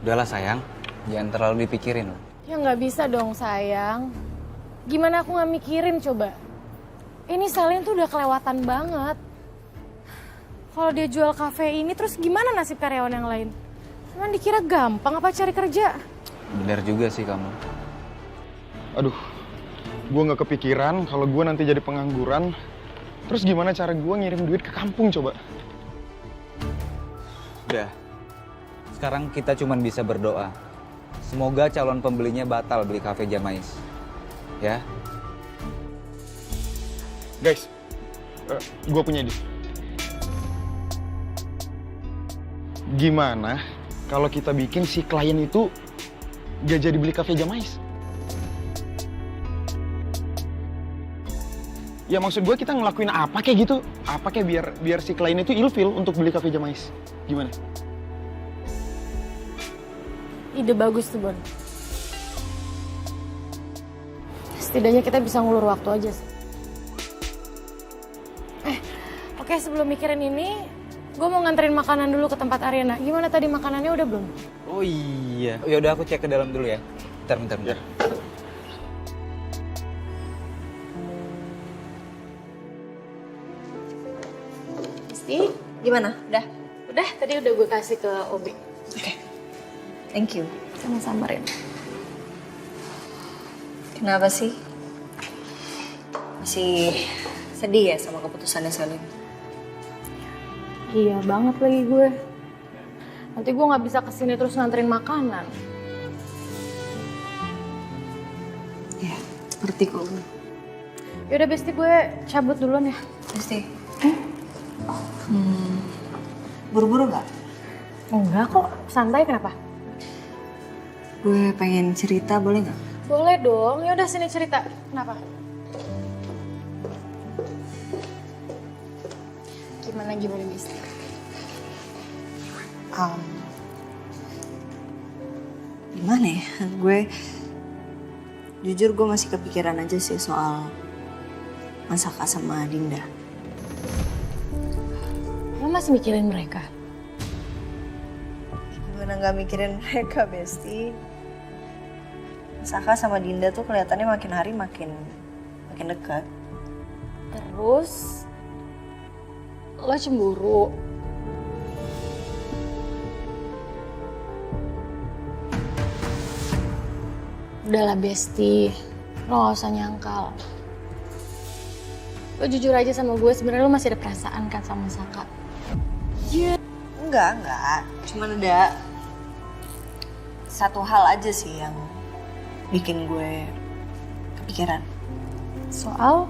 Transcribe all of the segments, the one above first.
Udahlah sayang, jangan terlalu dipikirin loh. Ya nggak bisa dong sayang. Gimana aku nggak mikirin coba? Ini Selin tuh udah kelewatan banget. Kalau dia jual kafe ini terus gimana nasib karyawan yang lain? Emang dikira gampang apa cari kerja? Bener juga sih kamu. Aduh, gue nggak kepikiran kalau gue nanti jadi pengangguran. Terus gimana cara gue ngirim duit ke kampung coba? Udah, sekarang kita cuma bisa berdoa. Semoga calon pembelinya batal beli kafe Jamais. Ya? Guys, gue punya ide. Gimana kalau kita bikin si klien itu gak jadi beli kafe Jamais? Ya maksud gue kita ngelakuin apa kayak gitu? Apa kayak biar si klien itu ilfil untuk beli kafe Jamais? Gimana? Ide bagus tuh Bon. Setidaknya kita bisa ngulur waktu aja sih. Oke, sebelum mikirin ini, gue mau nganterin makanan dulu ke tempat Ariana. Gimana tadi makanannya udah belum? Oh iya. Ya udah aku cek ke dalam dulu ya. Bentar. Ya. Misti, gimana? Udah? Udah, tadi udah gue kasih ke Obi. Oke. Thank you. Sama-sama Rin. Kenapa sih? Masih sedih ya sama keputusannya Selin? Iya banget lagi gue. Nanti gue nggak bisa kesini terus nganterin makanan. Ya, seperti kok. Yaudah Besti, gue cabut duluan ya. Misti. Buru-buru nggak? Enggak kok, santai kenapa? Gue pengen cerita, boleh nggak? Boleh dong, ya udah sini cerita. Kenapa? Gimana Besti? Gimana ya? Jujur gue masih kepikiran aja sih soal Masaka sama Dinda. Lo masih mikirin mereka? Gimana nggak mikirin mereka, Besti? Masaka sama Dinda tuh kelihatannya makin hari makin dekat. Terus lo cemburu? Udahlah Besti, lo gak usah nyangkal. Lo jujur aja sama gue, sebenarnya lo masih ada perasaan kan sama Saka? Enggak. Cuman ada satu hal aja sih yang bikin gue kepikiran. Soal?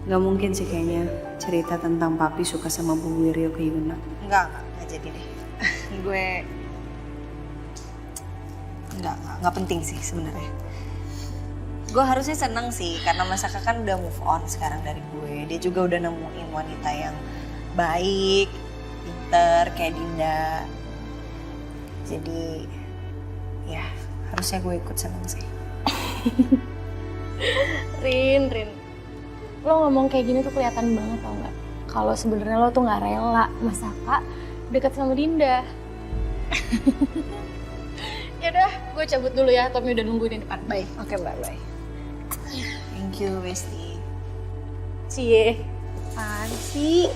Gak mungkin sih kayaknya cerita tentang papi suka sama Bu Wiryo ke Yuna. Enggak jadi deh. Gue Enggak penting sih sebenarnya. Gue harusnya seneng sih karena Masaka kan udah move on sekarang dari gue. Dia juga udah nemuin wanita yang baik, pinter kayak Dinda. Jadi ya harusnya gue ikut seneng sih. Rin. Lo ngomong kayak gini tuh kelihatan banget tau gak? Kalau sebenarnya lo tuh gak rela Masaka deket sama Dinda. Yaudah, gue cabut dulu ya. Tommy udah nungguin di depan. Bye. Oke, bye. Thank you, Besti. Cie. Apaan sih?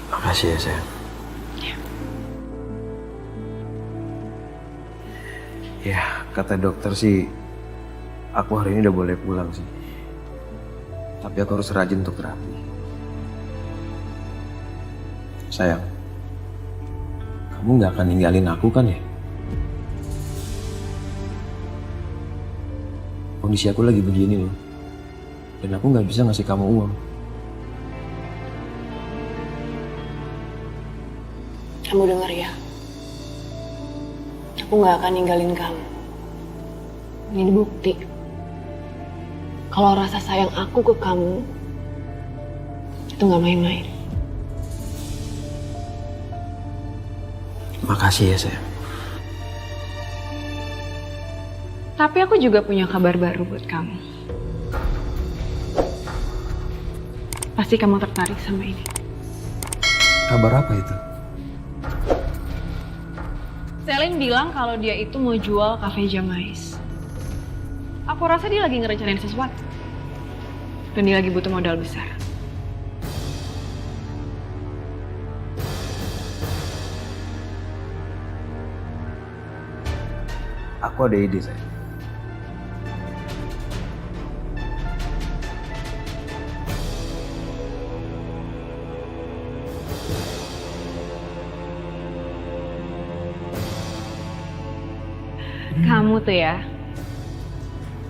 Makasih ya sayang. Ya, kata dokter sih aku hari ini udah boleh pulang sih. Tapi aku harus rajin untuk terapi. Sayang, kamu gak akan ninggalin aku kan ya? Kondisi aku lagi begini loh. Dan aku gak bisa ngasih kamu uang. Kamu denger ya, aku gak akan ninggalin kamu. Ini bukti. Kalau rasa sayang aku ke kamu, itu gak main-main. Makasih ya sayang. Tapi aku juga punya kabar baru buat kamu. Pasti kamu tertarik sama ini. Kabar apa itu? Selin bilang kalau dia itu mau jual Cafe Jamais. Aku rasa dia lagi ngerencanain sesuatu. Dan dia lagi butuh modal besar. Aku ada ide, saya. Kamu tuh ya,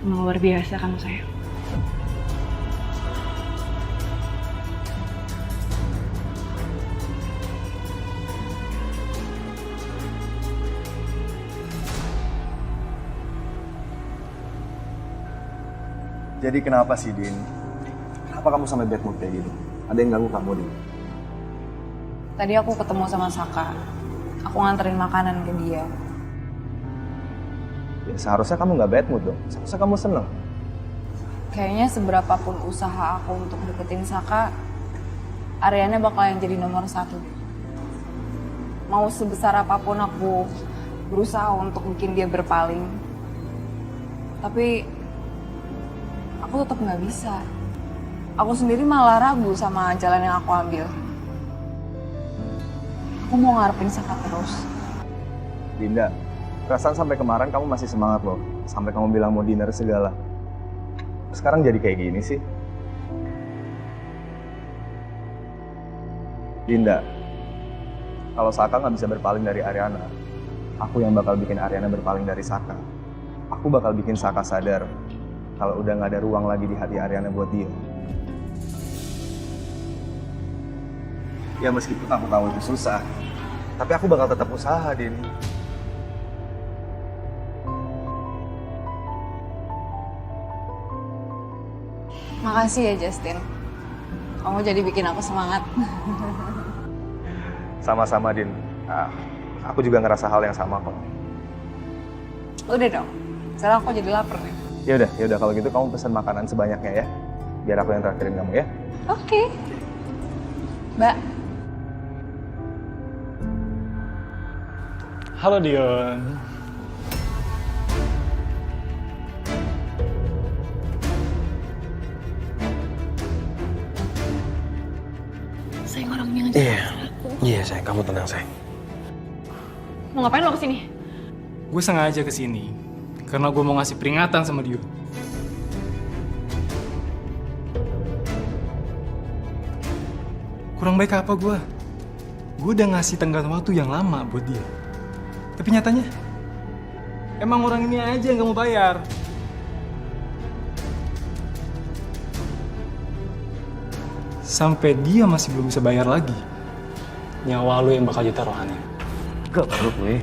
emang luar biasa kamu sayang. Jadi kenapa sih, Din? Kenapa kamu sampai bad mood kayak gitu? Ada yang ganggu kamu, Din? Tadi aku ketemu sama Saka. Aku nganterin makanan ke dia. Ya, seharusnya kamu nggak bad mood dong. Seharusnya kamu seneng. Kayaknya seberapapun usaha aku untuk deketin Saka, Ariana bakal yang jadi nomor 1. Mau sebesar apapun aku berusaha untuk bikin dia berpaling. Tapi aku tetap nggak bisa. Aku sendiri malah ragu sama jalan yang aku ambil. Aku mau ngarepin Saka terus. Dinda, perasaan sampai kemarin kamu masih semangat loh. Sampai kamu bilang mau dinner segala. Sekarang jadi kayak gini sih. Dinda, kalau Saka nggak bisa berpaling dari Ariana, aku yang bakal bikin Ariana berpaling dari Saka. Aku bakal bikin Saka sadar kalau udah nggak ada ruang lagi di hati Ariana buat dia. Ya meskipun aku tahu itu susah, tapi aku bakal tetap usaha, Din. Makasih ya Justin. Kamu jadi bikin aku semangat. Sama-sama, Din. Aku juga ngerasa hal yang sama kok. Udah dong. Sekarang aku jadi lapar nih. Ya udah kalau gitu kamu pesan makanan sebanyaknya ya. Biar aku yang traktirin kamu ya. Oke. Mbak. Halo Dion. Sayang orangnya aja. Iya sayang, kamu tenang sayang. Mau ngapain lo kesini? Gue sengaja kesini karena gue mau ngasih peringatan sama dia. Kurang baik apa gue? Gue udah ngasih tenggat waktu yang lama buat dia. Tapi nyatanya, emang orang ini aja yang gak mau bayar. Sampai dia masih belum bisa bayar lagi. Nyawa lo yang bakal jadi taruhannya. Gak perlu gue.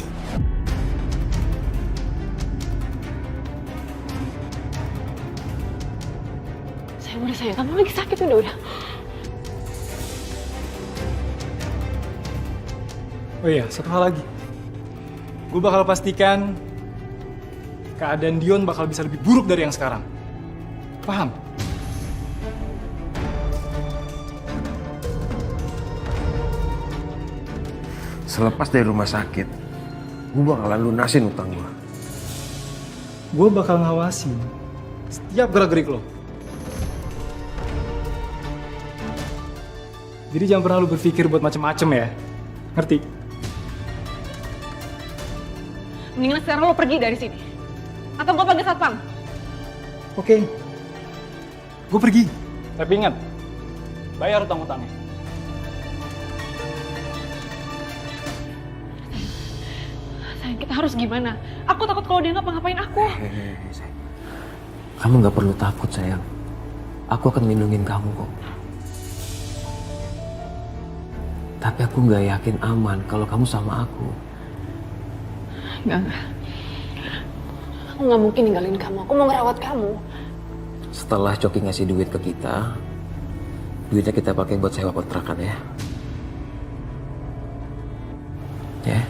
Sayang, kamu lagi sakit udah. Oh iya, satu hal lagi. Gue bakal pastikan keadaan Dion bakal bisa lebih buruk dari yang sekarang. Paham? Selepas dari rumah sakit, gue bakalan lunasin utang gue. Gue bakal ngawasin setiap gerak-gerik lo. Jadi jangan pernah lu berpikir buat macem-macem ya. Ngerti? Mendingan sekarang lo pergi dari sini. Atau gue panggil satpam. Oke. Gue pergi. Tapi ingat, bayar utang-utangnya. Sayang, kita harus gimana? Aku takut kalau dia ngapa-ngapain aku. Sayang. Kamu gak perlu takut sayang. Aku akan lindungin kamu kok. Tapi aku gak yakin aman kalau kamu sama aku. Enggak. Aku gak mungkin ninggalin kamu. Aku mau ngerawat kamu. Setelah Coki ngasih duit ke kita, duitnya kita pakai buat sewa kontrakan ya. Ya?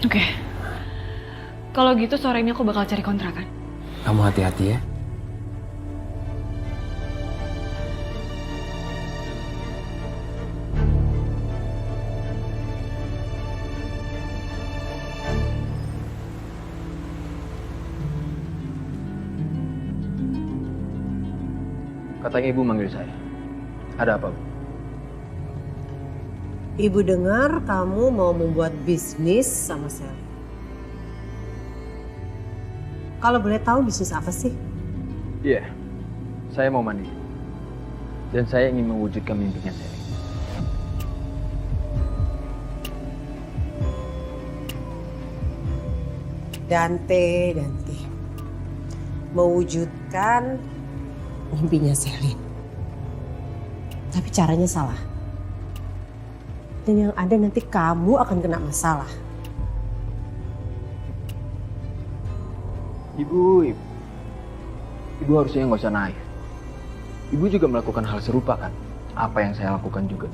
Oke. Kalau gitu sore ini aku bakal cari kontrakan. Kamu hati-hati ya. Katanya ibu manggil saya. Ada apa, Bu? Ibu dengar kamu mau membuat bisnis sama Sally. Kalau boleh tahu bisnis apa sih? Iya, saya mau mandi. Dan saya ingin mewujudkan mimpinya saya. Dante. Mewujudkan mimpinya Selin. Tapi caranya salah. Dan yang ada nanti kamu akan kena masalah. Ibu harusnya nggak usah naif. Ibu juga melakukan hal serupa kan? Apa yang saya lakukan juga.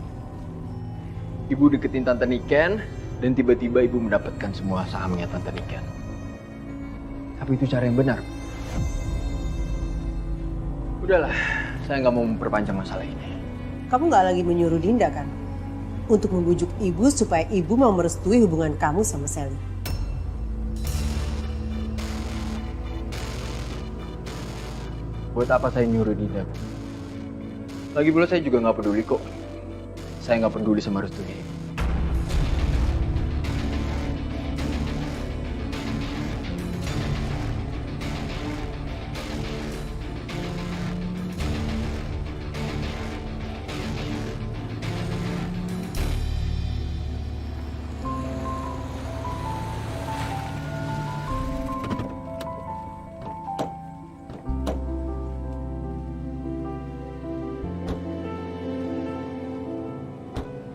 Ibu deketin Tante Niken, dan tiba-tiba ibu mendapatkan semua sahamnya Tante Niken. Tapi itu cara yang benar. Udahlah, saya nggak mau memperpanjang masalah ini. Kamu nggak lagi menyuruh Dinda kan? Untuk membujuk ibu supaya ibu mau merestui hubungan kamu sama Selin. Buat apa saya nyuruh Dinda? Lagi pula saya juga nggak peduli kok. Saya nggak peduli sama restunya.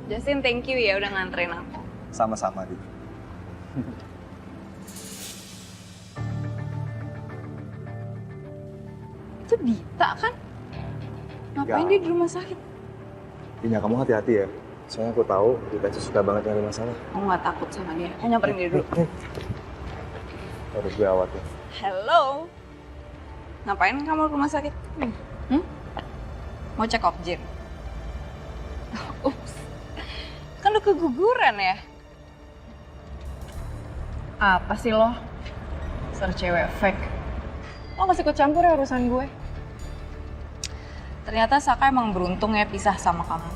Justin, thank you ya udah nganterin aku. Sama-sama, Di. Itu Dita kan? Ngapain dia di rumah sakit? Dinya, kamu hati-hati ya. Soalnya aku tahu Dita itu suka banget nyari masalah. Aku nggak takut sama dia. Aku nyamperin dia dulu. Harus gue awat ya. Hello. Ngapain kamu ke rumah sakit? Mau cek objek? Ups. Kan udah keguguran ya? Apa sih lo? Ser cewek fake. Lo masih ikut campur ya urusan gue? Ternyata Saka emang beruntung ya pisah sama kamu.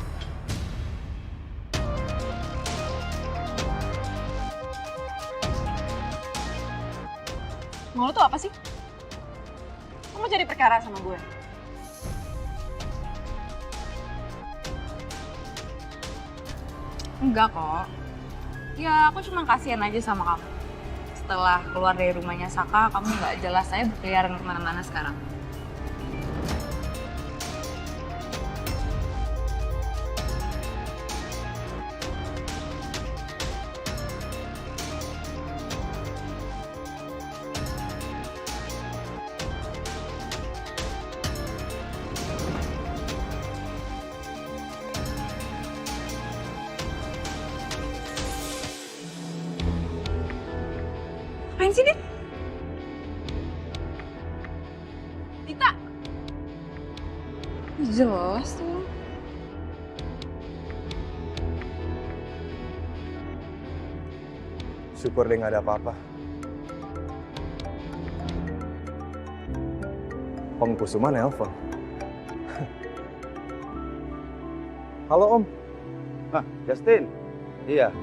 Mau lo tuh apa sih? Lo mau jadi perkara sama gue? Enggak kok. Ya aku cuma kasihan aja sama kamu. Setelah keluar dari rumahnya Saka, kamu nggak jelas saya berkeliaran kemana-mana sekarang. Ngapain sih, Dit? Dita! Jelas tuh. Syukur deh nggak ada apa-apa. Om Kusuma nelpon. Halo Om. Nah, Justin. Iya.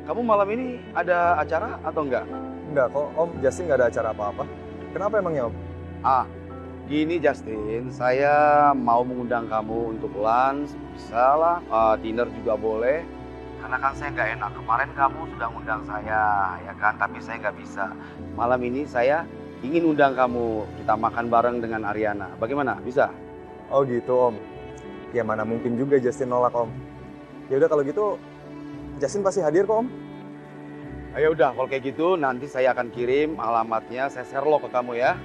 Kamu malam ini ada acara atau enggak? Enggak kok, Om. Justin nggak ada acara apa-apa. Kenapa emangnya Om? Gini Justin, saya mau mengundang kamu untuk lunch, bisa lah, dinner juga boleh. Karena kan saya nggak enak, kemarin kamu sudah undang saya, ya kan, tapi saya nggak bisa. Malam ini saya ingin undang kamu, kita makan bareng dengan Ariana. Bagaimana, bisa? Oh gitu Om. Ya mana mungkin juga Justin nolak Om. Ya udah kalau gitu, Justin pasti hadir kok Om. Ayo udah, kalau kayak gitu nanti saya akan kirim alamatnya, saya share lo ke kamu ya.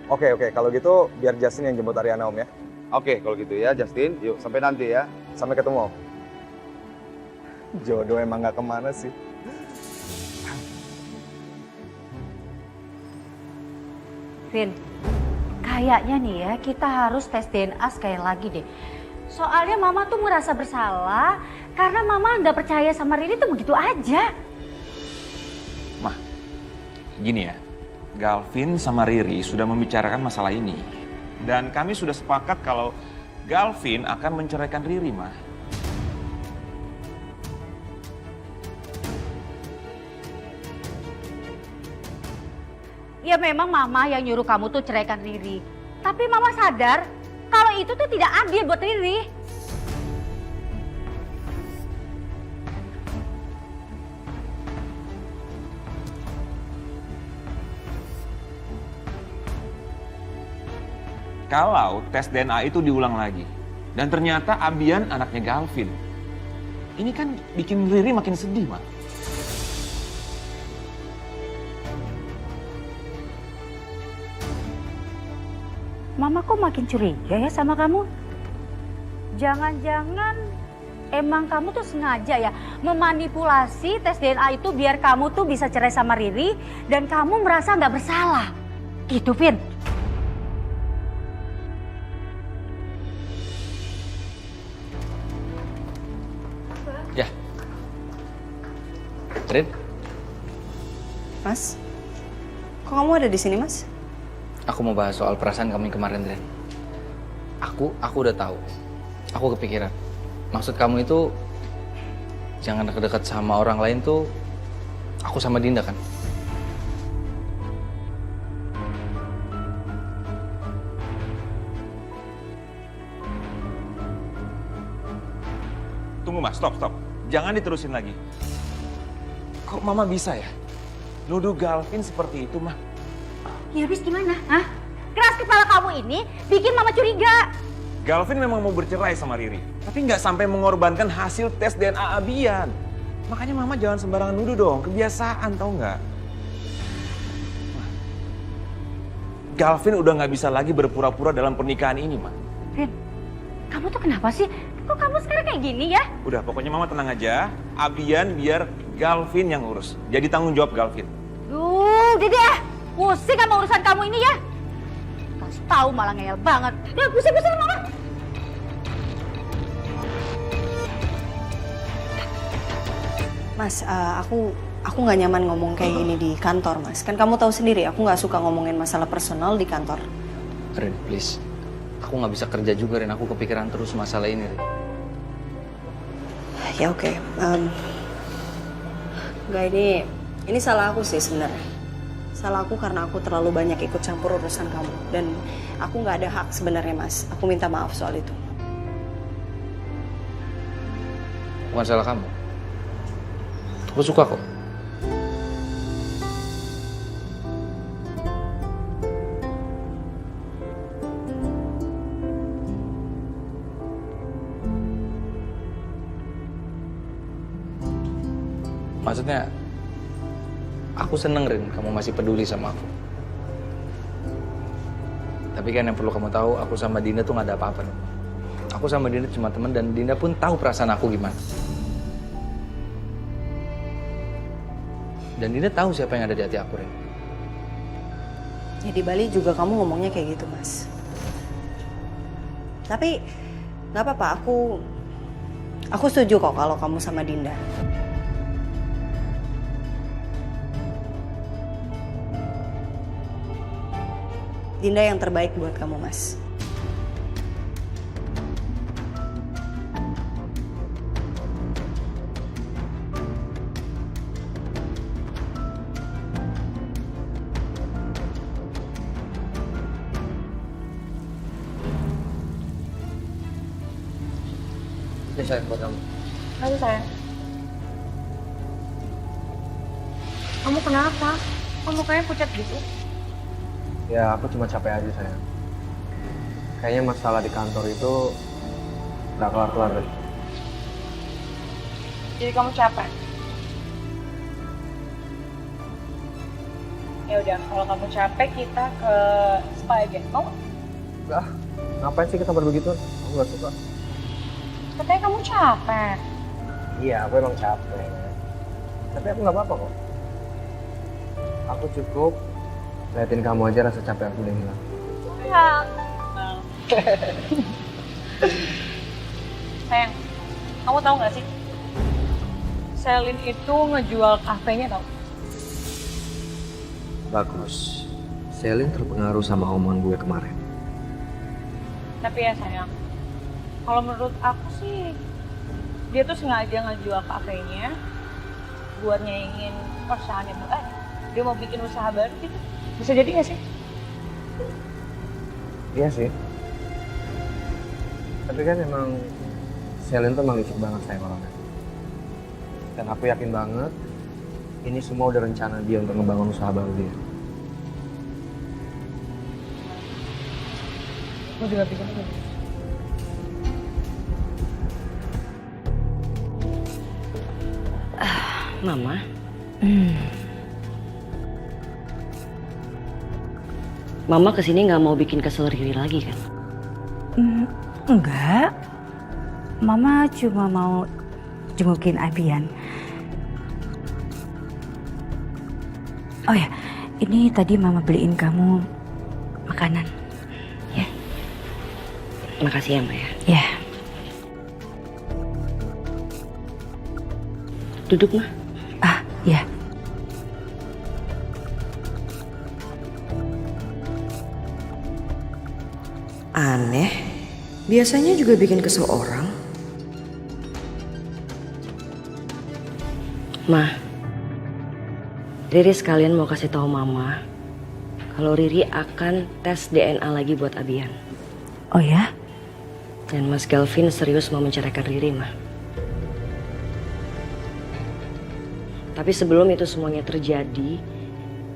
Oke, kalau gitu biar Justin yang jemput Ariana Om ya. Oke, kalau gitu ya Justin, yuk sampai nanti ya. Sampai ketemu Om. Jodoh emang gak kemana sih. Vin, kayaknya nih ya kita harus tes DNA sekali lagi deh. Soalnya Mama tuh merasa bersalah karena Mama nggak percaya sama Riri tuh begitu aja. Mah, gini ya, Galvin sama Riri sudah membicarakan masalah ini. Dan kami sudah sepakat kalau Galvin akan menceraikan Riri, Mah. Ya memang Mama yang nyuruh kamu tuh ceraikan Riri. Tapi Mama sadar kalau itu tuh tidak adil buat Riri. Kalau tes DNA itu diulang lagi, dan ternyata Abian anaknya Galvin, ini kan bikin Riri makin sedih, Mak. Mama kok makin curiga ya sama kamu? Jangan-jangan emang kamu tuh sengaja ya memanipulasi tes DNA itu biar kamu tuh bisa cerai sama Riri dan kamu merasa nggak bersalah. Gitu, Vin. Ya. Rin, Mas, kok kamu ada di sini, Mas? aku mau bahas soal perasaan kamu yang kemarin, Rin. Aku udah tahu. Aku kepikiran. Maksud kamu itu jangan deket-deket sama orang lain tuh aku sama Dinda kan? Tunggu, Mas, stop. Jangan diterusin lagi. Kok Mama bisa ya nuduh Galvin seperti itu, Mah? Ya habis gimana? Hah? Keras kepala kamu ini bikin Mama curiga. Galvin memang mau bercerai sama Riri, tapi nggak sampai mengorbankan hasil tes DNA Abian. Makanya Mama jangan sembarangan nuduh dong, kebiasaan tau nggak? Mah, Galvin udah nggak bisa lagi berpura-pura dalam pernikahan ini, Mah. Vin, kamu tuh kenapa sih? Kok kamu sekarang kayak gini ya? Udah, pokoknya Mama tenang aja. Abian biar Galvin yang urus. Jadi tanggung jawab Galvin. Duh, udah deh. Pusing sama urusan kamu ini ya. Kasih tahu malah ngeyel banget. Udah pusing-pusing Mama. Mas, aku nggak nyaman ngomong kayak gini di kantor, Mas. Kan kamu tahu sendiri, aku nggak suka ngomongin masalah personal di kantor. Rin, please. Aku nggak bisa kerja juga, Rin. Aku kepikiran terus masalah ini, Rin. Ya oke. Nggak, ini salah aku sih sebenarnya. Salah aku karena aku terlalu banyak ikut campur urusan kamu. Dan aku nggak ada hak sebenarnya, Mas. Aku minta maaf soal itu. Bukan salah kamu. Aku suka kok. Maksudnya, aku seneng, Rin, kamu masih peduli sama aku. Tapi kan yang perlu kamu tahu, aku sama Dinda tuh gak ada apa-apa. Aku sama Dinda cuma teman dan Dinda pun tahu perasaan aku gimana. Dan Dinda tahu siapa yang ada di hati aku, Rin. Ya di Bali juga kamu ngomongnya kayak gitu, Mas. Tapi nggak apa-apa, aku setuju kok kalau kamu sama Dinda. Dinda yang terbaik buat kamu, Mas. Ini sayang buat kamu. Aduh sayang. Kamu kenapa? Kamu kayaknya pucat gitu. Ya aku cuma capek aja sayang. Kayaknya masalah di kantor itu nggak kelar-kelar deh. Jadi kamu capek? Ya udah, kalau kamu capek kita ke spa aja. Mau? Enggak, ngapain sih kita begitu? Aku nggak suka. Katanya kamu capek. Iya, aku emang capek. Tapi aku nggak apa-apa kok. Aku cukup Liatin kamu aja rasa capek aku udah hilang. Sayang, kamu tahu nggak sih? Selin itu ngejual kafenya tau? Bagus. Selin terpengaruh sama omongan gue kemarin. Tapi ya sayang, kalau menurut aku sih dia tuh sengaja ngejual kafenya buat nyaingin perusahaannya Bu Ari. Dia mau bikin usaha baru gitu. Bisa jadi nggak sih? Iya sih. Tapi kan emang Selin tuh emang licik banget sayang orangnya. Dan aku yakin banget ini semua udah rencana dia untuk ngebangun usaha baru dia. Aku juga pikir gitu. Mama. Mama kesini nggak mau bikin kesel Riri lagi kan? Enggak. Mama cuma mau jengukin Abian. Oh ya, ini tadi Mama beliin kamu makanan. Ya. Makasih ya, Ma ya. Ya. Duduk, Ma. Ah, ya. Aneh. Biasanya juga bikin kesel orang. Ma, Riri sekalian mau kasih tahu Mama kalau Riri akan tes DNA lagi buat Abian. Oh ya? Dan Mas Galvin serius mau menceraikan Riri, Ma. Tapi sebelum itu semuanya terjadi,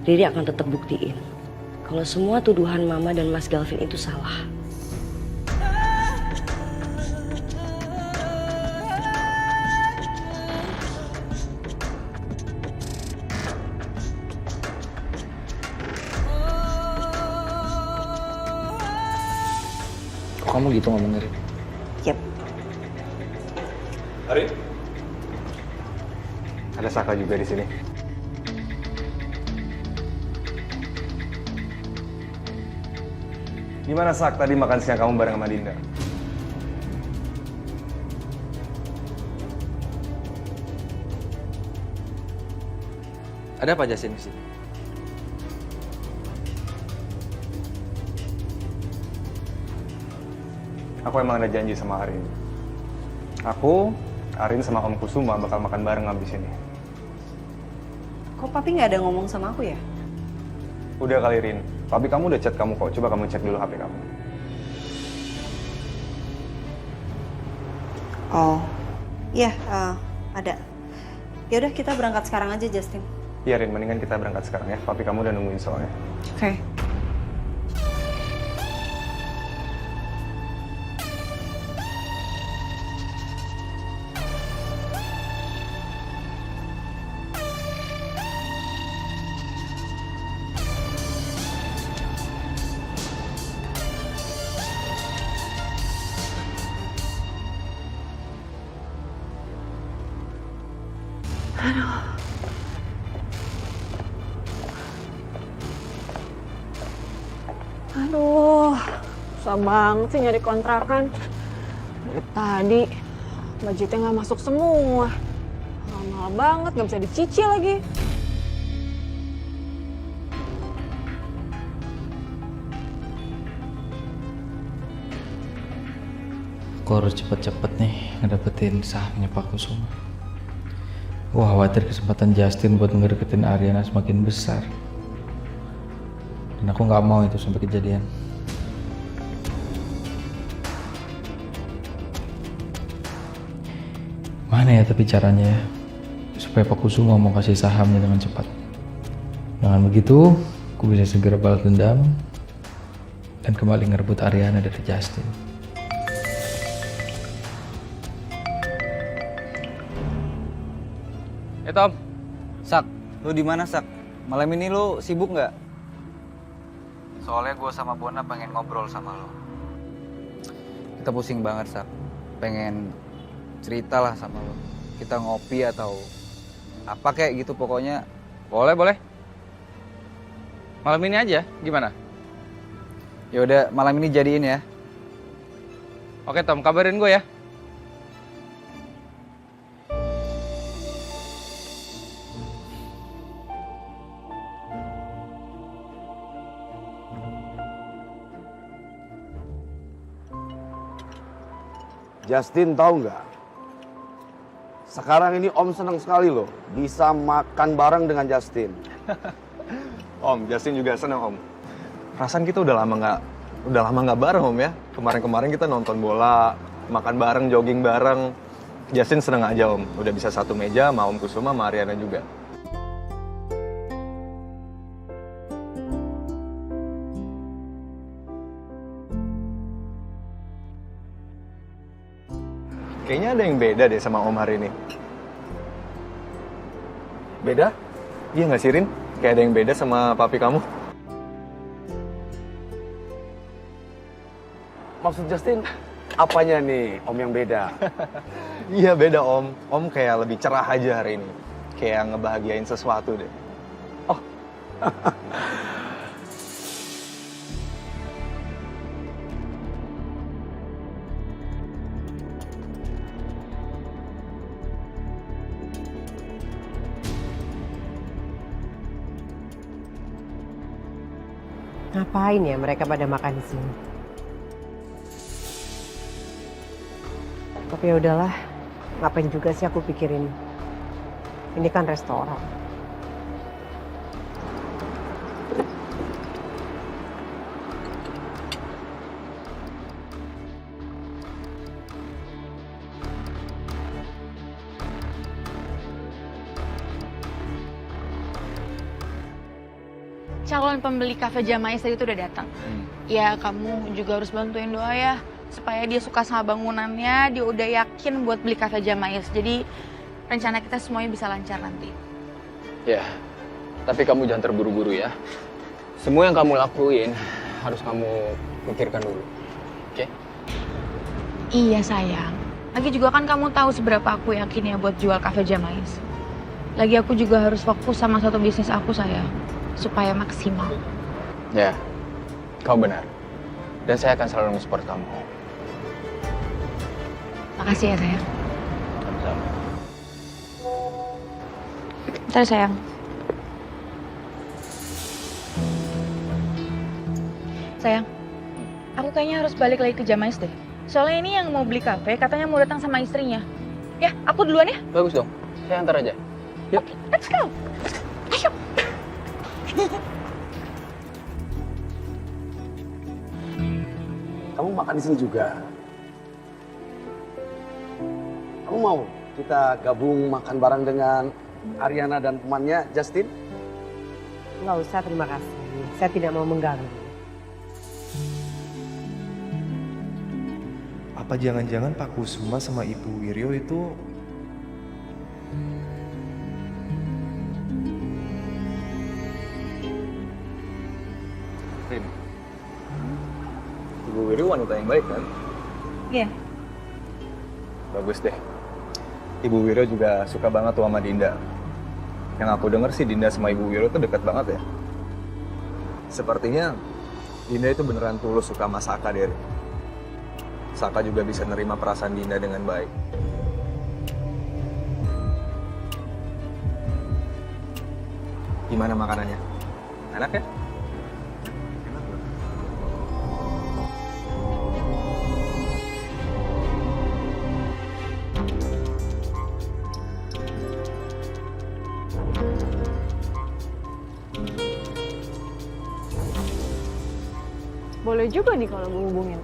Riri akan tetap buktiin kalau semua tuduhan Mama dan Mas Galvin itu salah. Kok kamu gitu ngomong Riri? Yap. Ari? Ada Saka juga di sini. Gimana Sak tadi makan siang kamu bareng sama Dinda? Ada apa Justin di sini? Aku emang ada janji sama Arin. Aku, Arin sama Om Kusuma bakal makan bareng abis ini. Kok papi nggak ada ngomong sama aku ya? Udah kali Rin, papi kamu udah chat kamu kok. Coba kamu cek dulu HP kamu. Oh, iya ada. Ya udah kita berangkat sekarang aja Justin. Iya Rin, mendingan kita berangkat sekarang ya. Papi kamu udah nungguin soalnya. Oke. Aduh, susah banget sih nyari kontrakan. Dari tadi, budgetnya nggak masuk semua. Mahal banget, nggak bisa dicicil lagi. Aku harus cepet-cepet nih ngedapetin sahamnya Pak Kusuma. Wah, khawatir kesempatan Justin buat ngedeketin Ariana semakin besar. Dan aku nggak mau itu sampai kejadian. Mana ya tapi caranya ya supaya Pak Kusuma mau kasih sahamnya dengan cepat. Dengan begitu, aku bisa segera balas dendam dan kembali ngerebut Ariana dari Justin. Tom, Sak, lu di mana Sak? Malam ini lu sibuk nggak? Soalnya gue sama Bona pengen ngobrol sama lo. Kita pusing banget, Sak. Pengen cerita lah sama lo. Kita ngopi atau apa kayak gitu pokoknya. Boleh, boleh. Malam ini aja, gimana? Ya udah, malam ini jadiin ya. Oke Tom, kabarin gue ya. Justin tahu nggak? Sekarang ini Om senang sekali loh bisa makan bareng dengan Justin. Om, Justin juga senang Om. Perasaan kita udah lama nggak bareng Om ya. Kemarin-kemarin kita nonton bola, makan bareng, jogging bareng. Justin seneng aja Om, udah bisa satu meja sama Om Kusuma sama Ariana juga. Kayaknya ada yang beda deh sama Om hari ini. Beda? Iya nggak sih Rin? Kayak ada yang beda sama papi kamu. Maksud Justin, apanya nih Om yang beda? Iya beda Om. Om kayak lebih cerah aja hari ini. Kayak ngebahagiain sesuatu deh. Oh. Ngapain ya mereka pada makan di sini? Tapi ya udahlah, ngapain juga sih aku pikirin. Ini kan restoran. Calon pembeli kafe Jamais tadi tuh udah datang. Ya kamu juga harus bantuin doa ya. Supaya dia suka sama bangunannya, dia udah yakin buat beli kafe Jamais. Jadi rencana kita semuanya bisa lancar nanti. Ya, tapi kamu jangan terburu-buru ya. Semua yang kamu lakuin harus kamu pikirkan dulu. Oke? Iya sayang. Lagi juga kan kamu tahu seberapa aku yakin ya buat jual kafe Jamais. Lagi aku juga harus fokus sama satu bisnis aku sayang. Supaya maksimal. Ya, kau benar. Dan saya akan selalu support kamu. Makasih ya sayang. Bentar sayang. Sayang, aku kayaknya harus balik lagi ke Jamais deh. Soalnya ini yang mau beli kafe katanya mau datang sama istrinya. Ya, aku duluan ya. Bagus dong, saya antar aja. Yuk. Let's go. Ayo. Kamu makan di sini juga. Kamu mau kita gabung makan bareng dengan Ariana dan temannya Justin? Nggak usah, terima kasih. Saya tidak mau mengganggu. Apa jangan-jangan Pak Kusuma sama Ibu Wiryo itu Rin, Ibu Wiryo wanita yang baik kan? Iya. Bagus deh. Ibu Wiryo juga suka banget tuh sama Dinda. Yang aku denger sih Dinda sama Ibu Wiryo tuh dekat banget ya. Sepertinya Dinda itu beneran tulus suka sama Saka deh. Saka juga bisa nerima perasaan Dinda dengan baik. Gimana makanannya? Enak ya? Boleh juga nih kalau gue hubungin.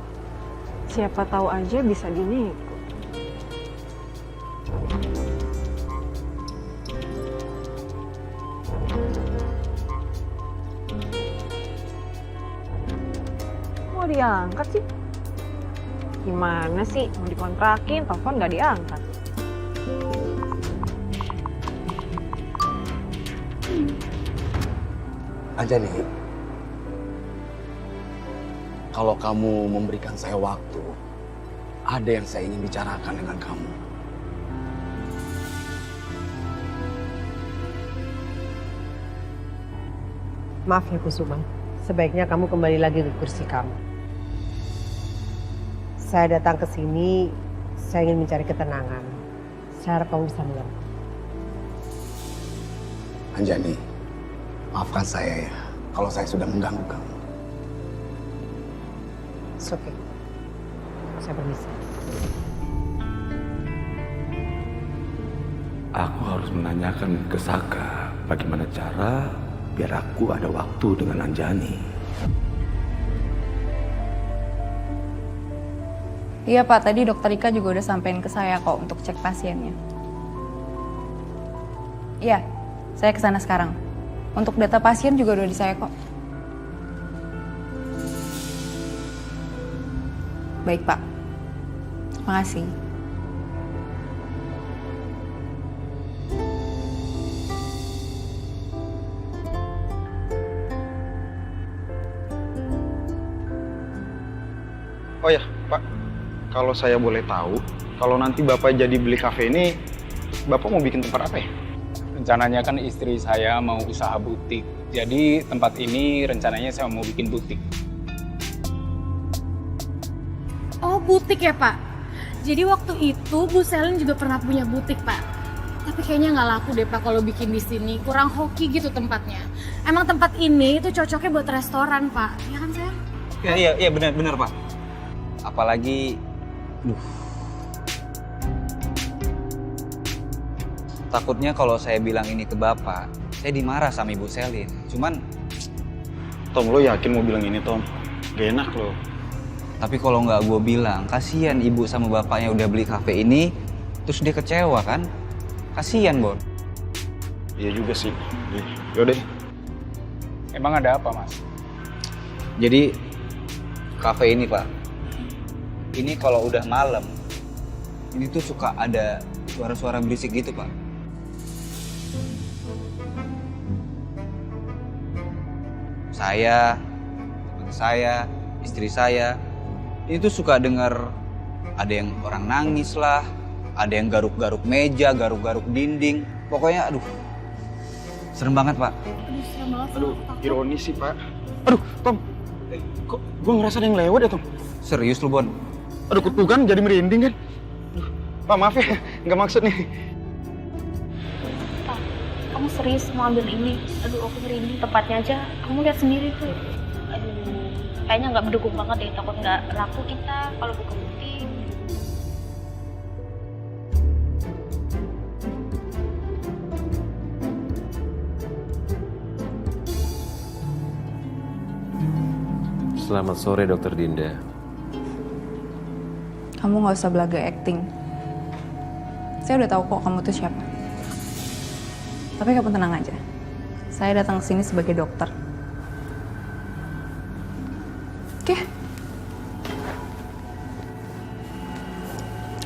Siapa tahu aja bisa dinego. Mau diangkat sih? Gimana sih? Mau dikontrakin, telepon nggak diangkat. Anjani, kalau kamu memberikan saya waktu, ada yang saya ingin bicarakan dengan kamu. Maaf ya Kusuma, sebaiknya kamu kembali lagi ke kursi kamu. Saya datang ke sini, saya ingin mencari ketenangan. Saya harap kamu bisa mengerti. Anjani, maafkan saya ya kalau saya sudah mengganggu kamu. It's okay. Saya permisi. Aku harus menanyakan ke Saka bagaimana cara biar aku ada waktu dengan Anjani. Iya Pak, tadi dokter Ika juga udah sampein ke saya kok untuk cek pasiennya. Iya, saya kesana sekarang. Untuk data pasien juga udah di saya kok. Baik Pak, makasih. Oh ya, Pak, kalau saya boleh tahu, kalau nanti Bapak jadi beli kafe ini, Bapak mau bikin tempat apa ya? Rencananya kan istri saya mau usaha butik. Jadi tempat ini rencananya saya mau bikin butik. Oh, butik ya, Pak? Jadi waktu itu Bu Selin juga pernah punya butik, Pak. Tapi kayaknya nggak laku deh, Pak, kalau bikin di sini. Kurang hoki gitu tempatnya. Emang tempat ini itu cocoknya buat restoran, Pak. Iya kan, sayang? Iya benar Pak. Apalagi, takutnya kalau saya bilang ini ke Bapak, saya dimarah sama Ibu Selin. Cuman, Tom, lo yakin mau bilang ini, Tom? Gak enak lo. tapi kalau nggak gue bilang, kasihan Ibu sama Bapaknya udah beli kafe ini, terus dia kecewa kan? Kasihan, Bon. Iya juga sih. Yaudah. Emang ada apa, Mas? Jadi, kafe ini, Pak, ini kalau udah malam, ini tuh suka ada suara-suara berisik gitu, Pak. Saya, teman saya, istri saya, ini tuh suka dengar ada yang orang nangis lah, ada yang garuk-garuk meja, garuk-garuk dinding. Pokoknya, aduh, serem banget, Pak. Aduh, serem banget. Aduh, ironis sih, Pak. Aduh, Tom, kok gue ngerasa ada yang lewat ya, Tom? Serius lu, Bon? Aduh, tuh kan jadi merinding kan? Aduh, Pak, maaf ya, nggak maksud nih. Pak, kamu serius mau ambil ini? Aduh, aku merinding tempatnya aja. Kamu lihat sendiri tuh. Aduh, kayaknya nggak mendukung banget deh. Takut nggak laku kita kalau buka butik. Selamat sore, Dokter Dinda. Kamu nggak usah belaga acting. Saya udah tahu kok kamu tuh siapa. Tapi kamu tenang aja. Saya datang ke sini sebagai dokter. Oke.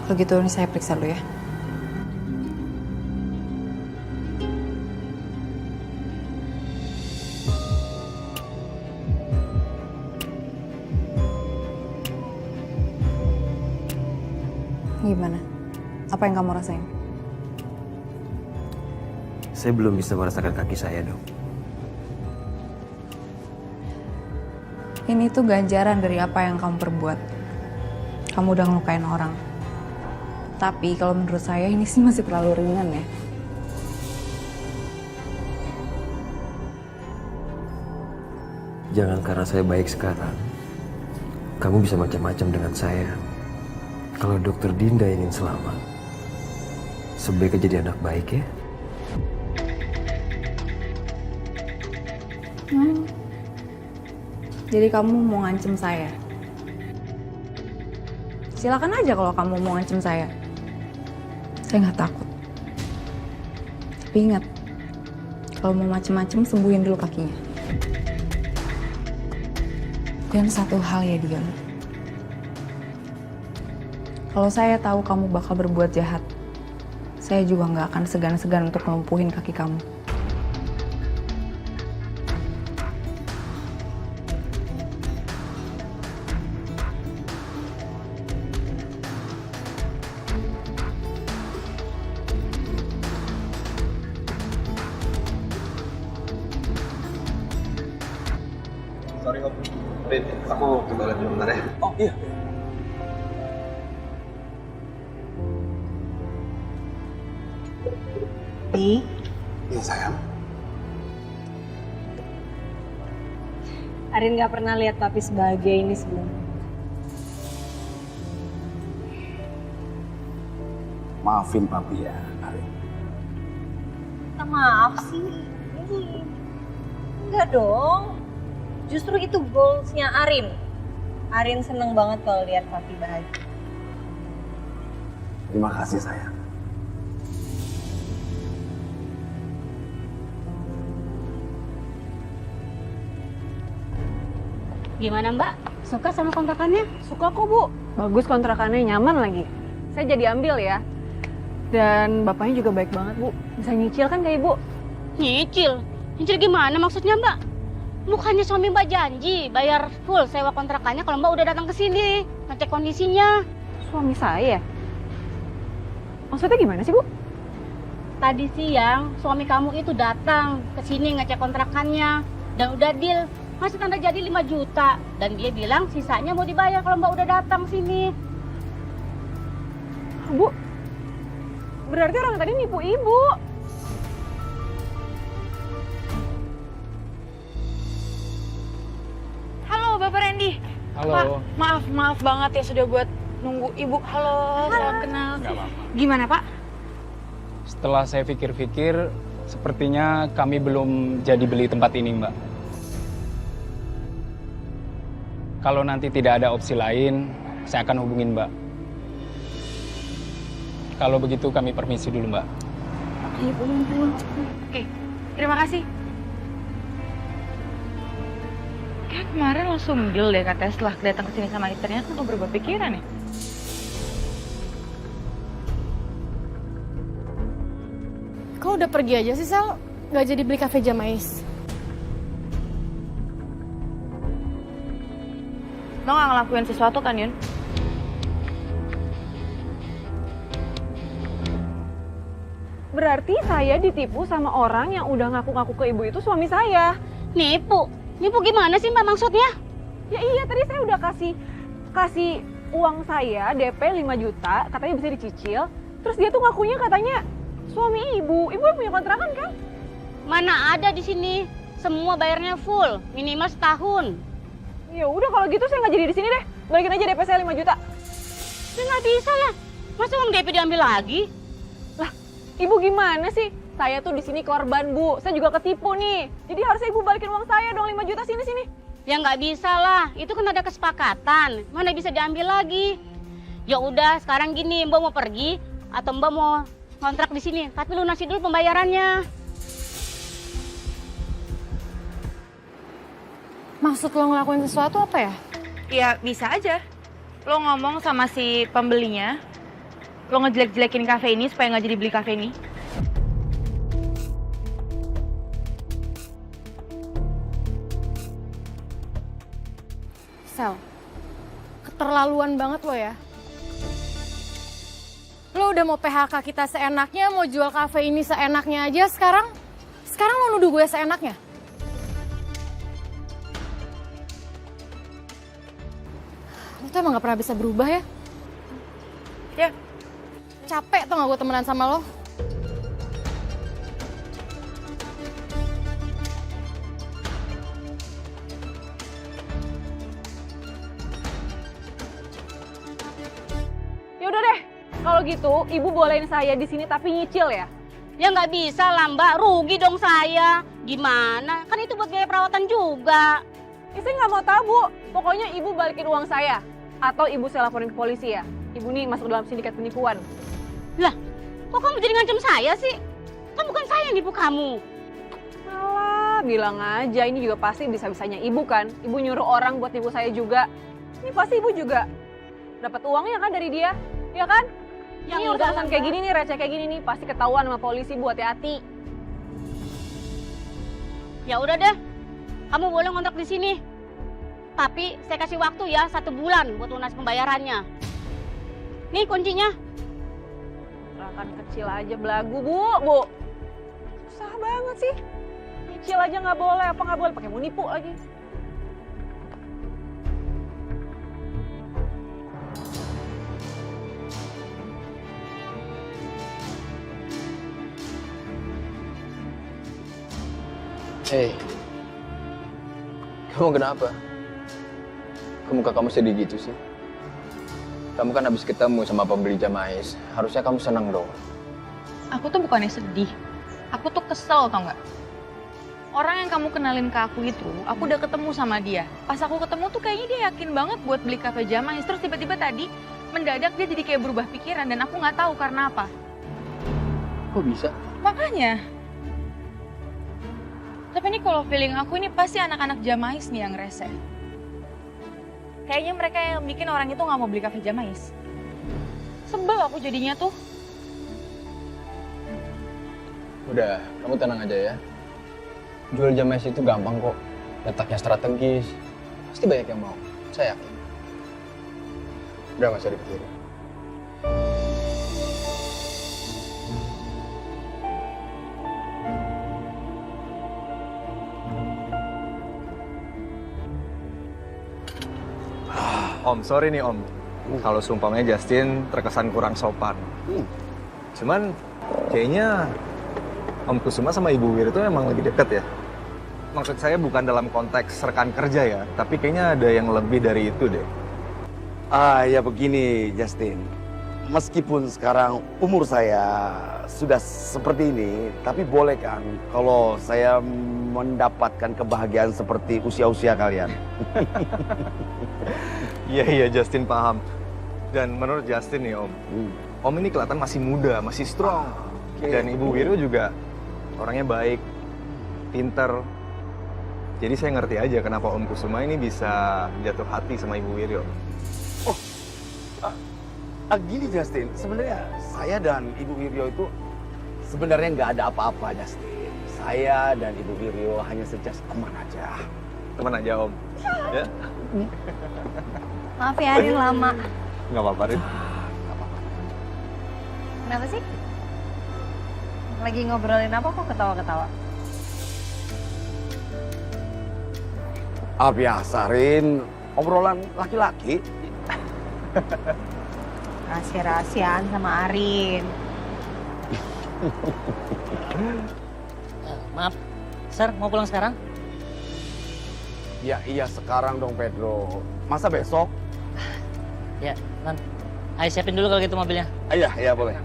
Kalau gitu ini saya periksa dulu ya. Gimana? Apa yang kamu rasain? Saya belum bisa merasakan kaki saya, Dok. Ini tuh ganjaran dari apa yang kamu perbuat. Kamu udah ngelukain orang. Tapi kalau menurut saya ini sih masih terlalu ringan ya. Jangan karena saya baik sekarang, kamu bisa macam-macam dengan saya. Kalau Dokter Dinda ingin selamat, sebaiknya jadi anak baik ya. Jadi kamu mau ngancem saya? Silakan aja kalau kamu mau ngancem saya. Saya nggak takut. Tapi ingat, kalau mau macem-macem sembuhin dulu kakinya. Dan satu hal ya Dion. Kalau saya tahu kamu bakal berbuat jahat, saya juga nggak akan segan-segan untuk melumpuhin kaki kamu. Aku ke toilet dulu bentar ya. Oh iya. Bi? Iya sayang. Arin gak pernah lihat papi sebahagia ini sebelumnya. Maafin papi ya, Arin. Minta maaf sih. Enggak dong. Justru itu goalsnya Arin. Arin seneng banget kalau lihat papi bahagia. Terima kasih sayang. Gimana Mbak? Suka sama kontrakannya? Suka kok Bu. Bagus kontrakannya, nyaman lagi. Saya jadi ambil ya. Dan bapaknya juga baik banget Bu. Bisa nyicil kan kayak Ibu? Nyicil? Nyicil gimana maksudnya Mbak? Bukannya suami Mbak janji bayar full sewa kontrakannya kalau Mbak udah datang ke sini ngecek kondisinya. Suami saya? Maksudnya gimana sih Bu? Tadi siang suami kamu itu datang ke sini ngecek kontrakannya dan udah deal. Masih tanda jadi 5 juta dan dia bilang sisanya mau dibayar kalau Mbak udah datang sini. Bu, berarti orang tadi nipu Ibu. Halo Bapak Randy. Halo. Pak, maaf banget ya sudah buat nunggu Ibu. Halo, salam kenal. Nggak apa-apa. Gimana Pak? Setelah saya pikir-pikir, sepertinya kami belum jadi beli tempat ini, Mbak. Kalau nanti tidak ada opsi lain, saya akan hubungin Mbak. Kalau begitu kami permisi dulu, Mbak. Iya, pulang. Oke, terima kasih. Kan kemarin langsung deal deh katanya setelah datang ke sini sama ternyata lo berubah pikiran ya? Kau udah pergi aja sih, Sal? Gak jadi beli kafe Jamais? Lo gak ngelakuin sesuatu kan, Yun? Berarti saya ditipu sama orang yang udah ngaku-ngaku ke Ibu itu suami saya. Nipu? Nipu gimana sih Mbak maksudnya? Ya iya, tadi saya udah kasih uang saya DP 5 juta, katanya bisa dicicil. Terus dia tuh ngakunya katanya suami Ibu. Ibu yang punya kontrakan kan? Mana ada di sini. Semua bayarnya full, minimal setahun. Ya udah kalau gitu saya nggak jadi di sini deh. Balikin aja DP saya 5 juta. Ya nggak bisa lah. Masa uang DP diambil lagi? Lah, Ibu gimana sih? Saya tuh di sini korban, Bu. Saya juga ketipu nih. Jadi harusnya Ibu balikin uang saya dong 5 juta sini. Ya nggak bisa lah. Itu kan ada kesepakatan. Mana bisa diambil lagi? Ya udah, sekarang gini, Mbak mau pergi atau Mbak mau kontrak di sini. Tapi lunasi dulu pembayarannya. Maksud lo ngelakuin sesuatu apa ya? Ya bisa aja. Lo ngomong sama si pembelinya, lo ngejelek-jelekin kafe ini supaya nggak jadi beli kafe ini. Sel, keterlaluan banget lo ya. Lo udah mau PHK kita seenaknya, mau jual kafe ini seenaknya aja sekarang lo nuduh gue seenaknya? Lo tuh emang gak pernah bisa berubah ya? Ya. Capek tau gak gue temenan sama lo? Yaudah deh, kalau gitu Ibu bolehin saya di sini tapi nyicil ya. Ya nggak bisa lah Mbak, rugi dong saya. Gimana? Kan itu buat biaya perawatan juga. Ya, saya nggak mau tahu Bu, pokoknya Ibu balikin uang saya. Atau Ibu saya laporin ke polisi ya. Ibu nih masuk dalam sindikat penipuan. Lah, kok kamu jadi ngancam saya sih? Kan bukan saya yang nipu kamu. Alah, bilang aja ini juga pasti bisa-bisanya Ibu kan. Ibu nyuruh orang buat nipu saya juga. Ini pasti Ibu juga dapat uangnya kan dari dia, ya kan? Yang ini urusan kayak gini nih, receh kayak gini nih, pasti ketahuan sama polisi, Bu, hati-hati. Ya udah deh, kamu boleh ngontrak di sini. Tapi saya kasih waktu ya 1 bulan buat lunas pembayarannya. Nih kuncinya. Kontrakan kecil aja belagu, Bu. Susah banget sih. Nyicil aja nggak boleh, apa nggak boleh, pakai mau nipu lagi. Hei, kamu kenapa? Kok muka kamu sedih gitu sih? Kamu kan habis ketemu sama pembeli Jamais. Harusnya kamu senang dong. Aku tuh bukannya sedih. Aku tuh kesel, tau nggak? Orang yang kamu kenalin ke aku itu, aku udah ketemu sama dia. Pas aku ketemu tuh kayaknya dia yakin banget buat beli kafe Jamais. Terus tiba-tiba tadi mendadak dia jadi kayak berubah pikiran dan aku nggak tahu karena apa. Kok bisa? Makanya. Tapi ini kalau feeling aku ini pasti anak-anak Jamais nih yang rese. Kayaknya mereka yang bikin orang itu nggak mau beli kafe Jamais. Sebel aku jadinya tuh. Udah, kamu tenang aja ya. Jual Jamais itu gampang kok. Letaknya strategis. Pasti banyak yang mau. Saya yakin. Udah gak usah dipikirin. Om, sorry nih Om. Kalau seumpamanya Justin terkesan kurang sopan. Cuman kayaknya Om Kusuma sama Ibu Wir itu emang lagi deket ya. Maksud saya bukan dalam konteks rekan kerja ya, tapi kayaknya ada yang lebih dari itu deh. Ya begini Justin, meskipun sekarang umur saya sudah seperti ini, tapi boleh kan kalau saya mendapatkan kebahagiaan seperti usia-usia kalian? Iya Justin paham. Dan menurut Justin nih Om, Om ini kelihatan masih muda, masih strong. Dan Ibu Wiru juga orangnya baik, pinter. Jadi saya ngerti aja kenapa Om Kusuma ini bisa jatuh hati sama Ibu Wiru. Gini Justin, sebenarnya saya dan Ibu Wiryo itu sebenarnya nggak ada apa-apa Justin. Saya dan Ibu Wiryo hanya sejas teman aja. Teman aja Om. Ya? Maaf ya, Rin lama. Nggak apa-apa, Rin. Kenapa sih? Lagi ngobrolin apa kok ketawa-ketawa? Biasa, Rin. Obrolan laki-laki. Rahasia-rahasiaan sama Arin. Maaf, Sir, mau pulang sekarang? Ya iya sekarang dong Pedro. Masa besok? Ya, Nan. Ayo siapin dulu kalau gitu mobilnya. Iya boleh.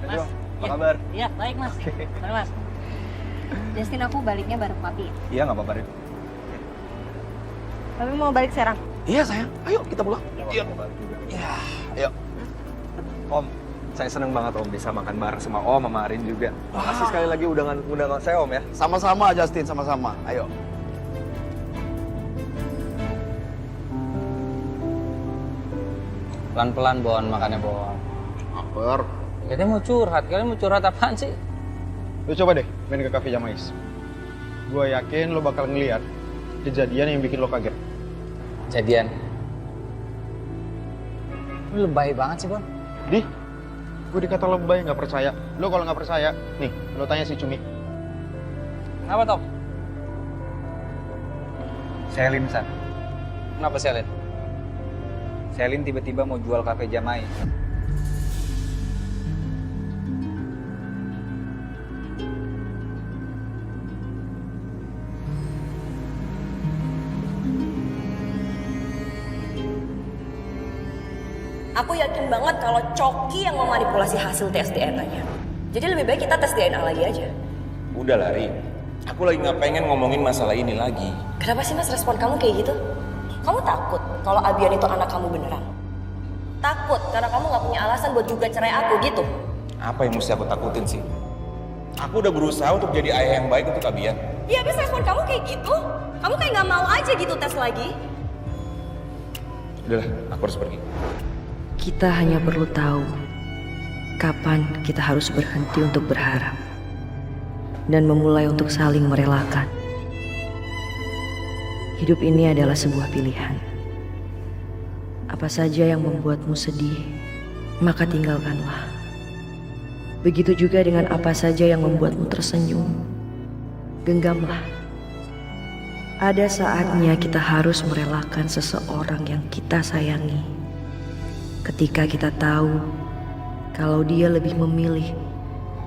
Mas, apa kabar? Iya, baik Mas. Baik Mas. Justin, aku baliknya bareng Papi. Iya nggak apa-apa, Rin. Papi mau balik sekarang? Iya sayang, ayo kita pulang. Iya. Ayo. Om, saya seneng banget Om bisa makan bareng sama Om, sama Arin juga. Makasih sekali lagi undangan saya Om ya. Sama-sama Justin, sama-sama. Ayo. Pelan-pelan Bon, makannya Bon. Aper. Kita mau curhat, kalian mau curhat apaan sih? Lu coba deh main ke Cafe Jamais. Gue yakin lo bakal ngeliat kejadian yang bikin lo kaget. Kejadian? Lu lebay banget sih Bon. Gue dikata lebay nggak percaya. Lo kalau nggak percaya, nih lo tanya si Cumi. Kenapa Tok? Selin, San. Kenapa Selin? Selin tiba-tiba mau jual Cafe Jamais. Aku yakin banget kalau Coki yang memanipulasi hasil tes DNA-nya. Jadi lebih baik kita tes DNA lagi aja. Udah Lari, aku lagi nggak pengen ngomongin masalah ini lagi. Kenapa sih Mas respon kamu kayak gitu? Kamu takut kalau Abian itu anak kamu beneran? Takut karena kamu nggak punya alasan buat juga cerai aku gitu? Apa yang mesti aku takutin sih? Aku udah berusaha untuk jadi ayah yang baik untuk Abian. Iya, habis respon kamu kayak gitu? Kamu kayak nggak mau aja gitu tes lagi? Udahlah, aku harus pergi. Kita hanya perlu tahu kapan kita harus berhenti untuk berharap dan memulai untuk saling merelakan. Hidup ini adalah sebuah pilihan. Apa saja yang membuatmu sedih, maka tinggalkanlah. Begitu juga dengan apa saja yang membuatmu tersenyum, genggamlah. Ada saatnya kita harus merelakan seseorang yang kita sayangi. Ketika kita tahu kalau dia lebih memilih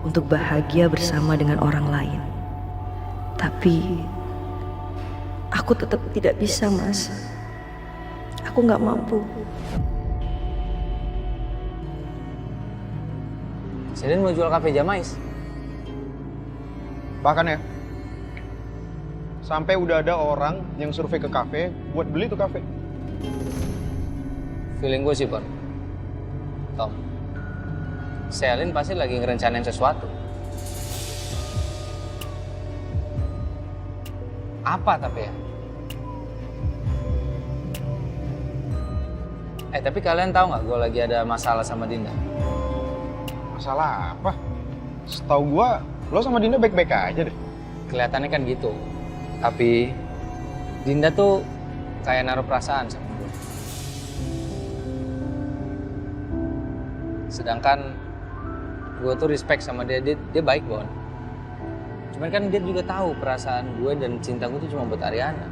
untuk bahagia bersama dengan orang lain. Tapi aku tetap tidak bisa, Mas. Aku nggak mampu. Selin mau jual kafe Jamais. Bahkan ya, sampai udah ada orang yang survei ke kafe buat beli tuh kafe. Feeling gue sih, Bon. Tom, Selin pasti lagi ngerencanain sesuatu. Apa tapi ya? Tapi kalian tahu nggak gue lagi ada masalah sama Dinda? Masalah apa? Setahu gua, lo sama Dinda baik-baik aja deh. Kelihatannya kan gitu. Tapi Dinda tuh kayak naruh perasaan sama gue. Sedangkan gue tuh respect sama dia baik, Bon. Cuman kan dia juga tahu perasaan gue dan cinta gue tuh cuma buat Ariana.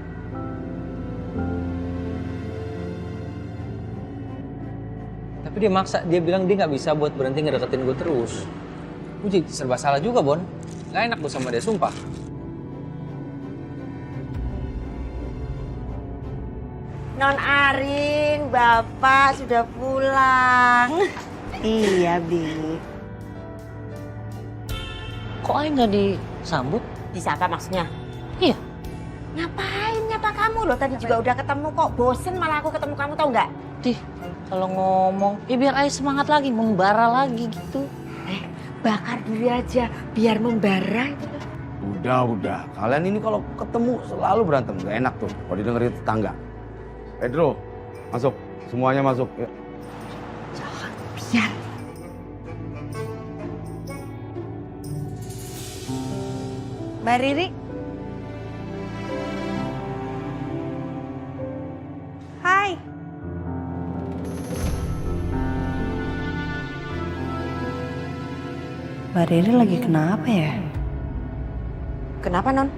Tapi dia maksa, dia bilang dia nggak bisa buat berhenti ngedeketin gue terus. Gue jadi serba salah juga, Bon. Gak enak gue sama dia, sumpah. Non Arin, Bapak sudah pulang. Iya, Bi. Kok Aing nggak disambut? Disapa maksudnya? Iya. Ngapain nyapa kamu loh? Tadi juga udah ketemu kok. Bosen malah aku ketemu kamu, tau nggak? Dih, kalau ngomong, ya biar Aing semangat lagi, membara lagi gitu. Bakar diri aja, biar membara. Udah. Kalian ini kalau ketemu selalu berantem. Gak enak tuh kalau didengerin tetangga. Pedro, masuk. Semuanya masuk. Ya. Jangan, biar. Mbak Riri. Hai. Mbak Riri lagi kenapa ya? Kenapa, Non?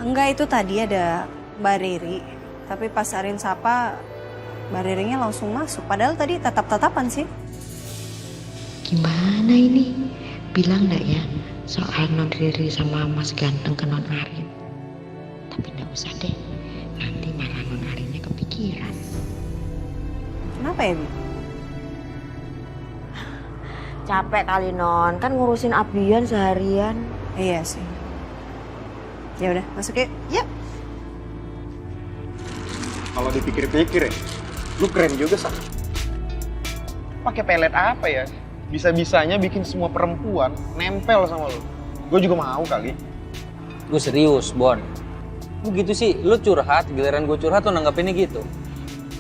Enggak, itu tadi ada Mbak Riri. Tapi pas Arin sapa, Mbak Ririnya langsung masuk. Padahal tadi tatap-tatapan sih. Gimana ini? Bilang nggak ya soal Non Riri sama Mas Ganteng ke Non Arin? Tapi nggak usah deh, nanti malah Non Arinnya kepikiran. Kenapa ya, Bi? Capek kali, Non. Kan ngurusin Abian seharian. Iya sih. Ya udah, masuk yuk. Yuk. Kalau dipikir-pikir ya, lu keren juga, Sak. Pakai pelet apa ya? Bisa-bisanya bikin semua perempuan nempel sama lu. Gue juga mau kali. Gue serius, Bon. Lu gitu sih, lu curhat, giliran gue curhat tuh nanggapinnya gitu.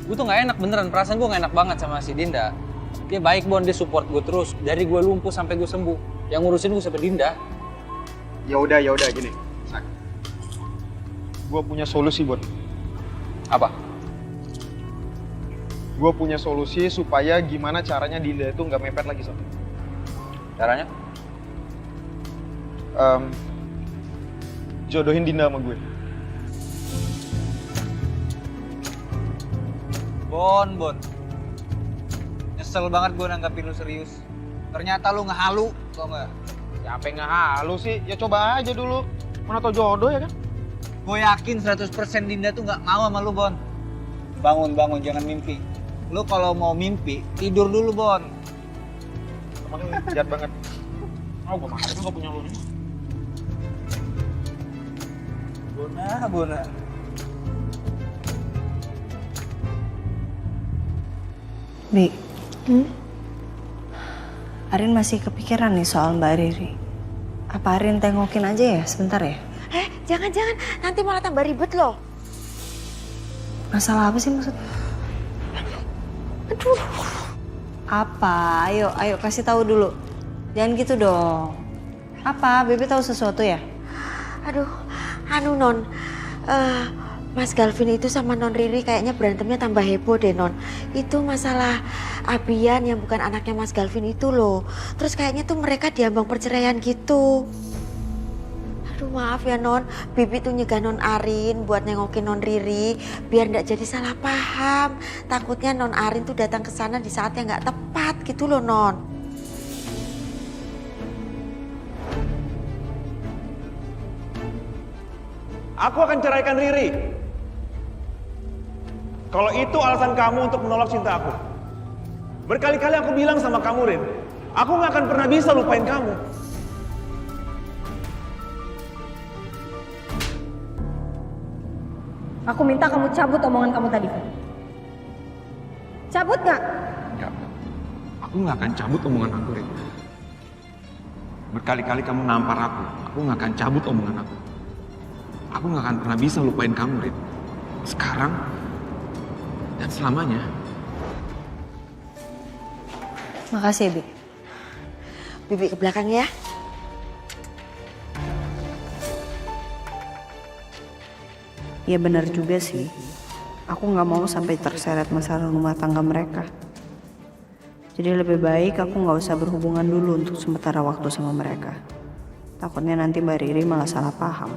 Gue tuh gak enak beneran, perasaan gue gak enak banget sama si Dinda. Dia baik, Bon, dia support gue terus. Dari gue lumpuh sampai gue sembuh. Yang ngurusin gue sampai Dinda. Ya udah gini. Sak. Gue punya solusi buat. Apa? Gue punya solusi supaya gimana caranya Dinda itu nggak mepet lagi, Sak. Caranya? Jodohin Dinda sama gue. Bon. Nyesel banget gue nanggapin lu serius. Ternyata lu ngehalu, tau gak? Ya apa ngehalu sih? Ya coba aja dulu. Mana tau jodoh ya kan? Gue yakin 100% Dinda tuh gak mau sama lu, Bon. Bangun, jangan mimpi. Lu kalau mau mimpi, tidur dulu, Bon. Emang lu jahat banget. Oh, gue makan gak punya lu nih. Bona. Bi, Arin masih kepikiran nih soal Mbak Riri. Apa Arin tengokin aja ya sebentar ya? Jangan. Nanti malah tambah ribet loh. Masalah apa sih maksudnya? Aduh. Apa? Ayo kasih tahu dulu. Jangan gitu dong. Apa? Bebe tahu sesuatu ya? Aduh, Non. Mas Galvin itu sama Non Riri kayaknya berantemnya tambah heboh deh, Non. Itu masalah Abian yang bukan anaknya Mas Galvin itu loh. Terus kayaknya tuh mereka diambang perceraian gitu. Aduh maaf ya, Non. Bibi tuh nyegah Non Arin buat nengokin Non Riri biar nggak jadi salah paham. Takutnya Non Arin tuh datang ke sana di saat yang nggak tepat gitu loh, Non. Aku akan ceraikan Riri. Kalau itu alasan kamu untuk menolak cinta aku. Berkali-kali aku bilang sama kamu, Rin. Aku gak akan pernah bisa lupain kamu. Aku minta kamu cabut omongan kamu tadi. Cabut nggak? Enggak. Aku gak akan cabut omongan aku, Rin. Berkali-kali kamu nampar aku gak akan cabut omongan aku. Aku gak akan pernah bisa lupain kamu, Rin. Sekarang dan selamanya. Makasih ya, Bi. Bibi ke belakang ya. Ya benar juga sih. Aku nggak mau sampai terseret masalah rumah tangga mereka. Jadi lebih baik aku nggak usah berhubungan dulu untuk sementara waktu sama mereka. Takutnya nanti Mbak Riri malah salah paham.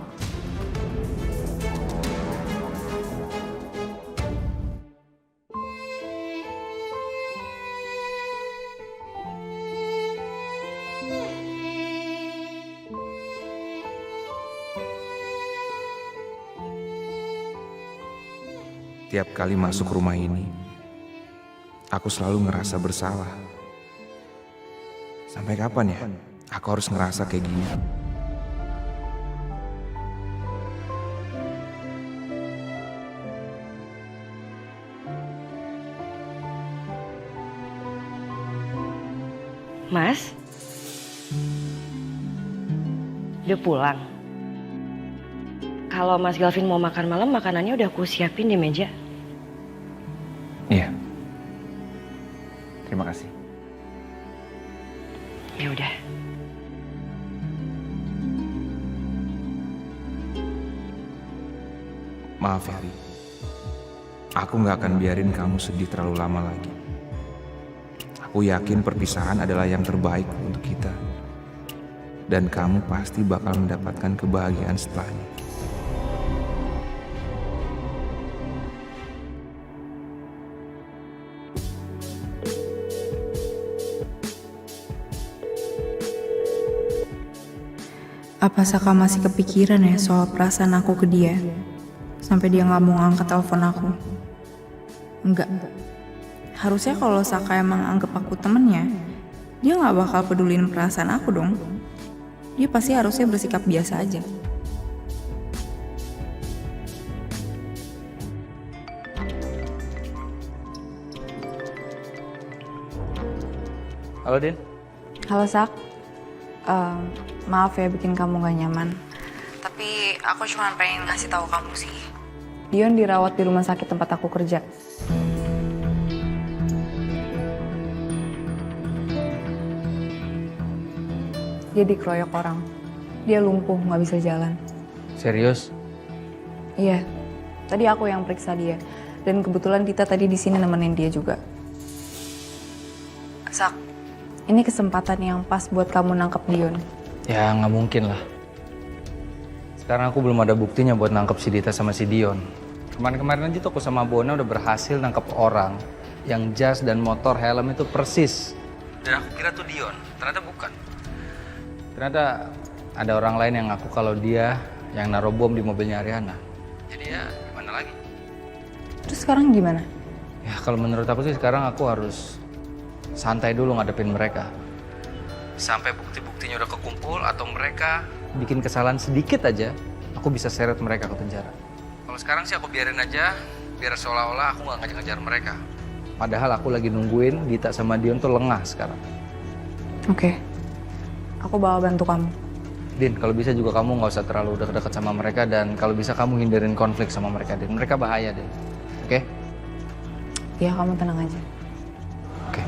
Tiap kali masuk rumah ini, aku selalu ngerasa bersalah. Sampai kapan ya aku harus ngerasa kayak gini? Mas? Udah pulang? Kalau Mas Galvin mau makan malam, makanannya udah aku siapin di meja. Iya. Terima kasih. Ya udah. Maaf ya, Ri. Aku gak akan biarin kamu sedih terlalu lama lagi. Aku yakin perpisahan adalah yang terbaik untuk kita. Dan kamu pasti bakal mendapatkan kebahagiaan setelahnya. Apa Saka masih kepikiran ya soal perasaan aku ke dia? Sampai dia nggak mau angkat telepon aku. Enggak. Harusnya kalau Saka emang anggap aku temennya, dia nggak bakal pedulin perasaan aku dong. Dia pasti harusnya bersikap biasa aja. Halo, Din. Halo Sak. Maaf ya bikin kamu gak nyaman. Tapi aku cuma pengen ngasih tahu kamu sih. Dion dirawat di rumah sakit tempat aku kerja. Dia dikeroyok orang. Dia lumpuh, nggak bisa jalan. Serius? Iya. Tadi aku yang periksa dia. Dan kebetulan Tita tadi di sini nemenin dia juga. Sak, ini kesempatan yang pas buat kamu nangkep Dion. Ya nggak mungkin lah. Sekarang aku belum ada buktinya buat nangkep si Dita sama si Dion. Kemarin-kemarin aja tuh aku sama Bona udah berhasil nangkep orang yang jas dan motor helm itu persis. Dan aku kira tuh Dion, ternyata bukan. Ternyata ada orang lain yang ngaku kalau dia yang naruh bom di mobilnya Ariana. Jadi ya gimana lagi? Terus sekarang gimana? Ya kalau menurut aku sih sekarang aku harus santai dulu ngadepin mereka. Sampai bukti-buktinya udah kekumpul atau mereka bikin kesalahan sedikit aja, aku bisa seret mereka ke penjara. Kalau sekarang sih aku biarin aja, biar seolah-olah aku nggak ngejar-ngejar mereka. Padahal aku lagi nungguin Dita sama Dion tuh lengah sekarang. Oke. Aku bakal bantu kamu. Din, kalau bisa juga kamu nggak usah terlalu deket-deket sama mereka dan kalau bisa kamu hindarin konflik sama mereka, Din. Mereka bahaya, Din. Oke? Iya, kamu tenang aja. Oke.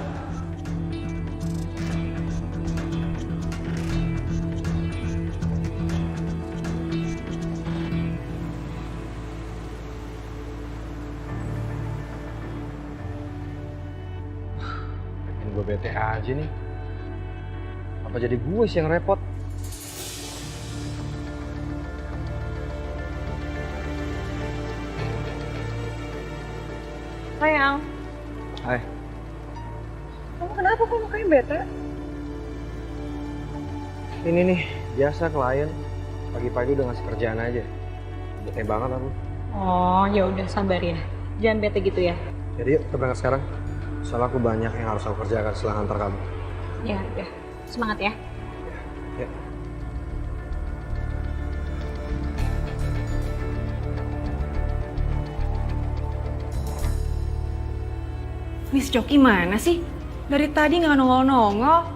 Bikin gue bete aja nih. Apa jadi gue sih yang repot? Sayang, Hai. kamu kenapa kok mukanya bete? Ini nih, biasa klien. Pagi-pagi udah ngasih kerjaan aja. Bete banget aku. Oh, ya udah sabar ya. Jangan bete gitu ya. Jadi yuk kita berangkat sekarang. Soalnya aku banyak yang harus aku kerjakan setelah ngantar kamu. Ya udah. Semangat ya. Ya. Miss Coki mana sih? Dari tadi nggak nongol-nongol.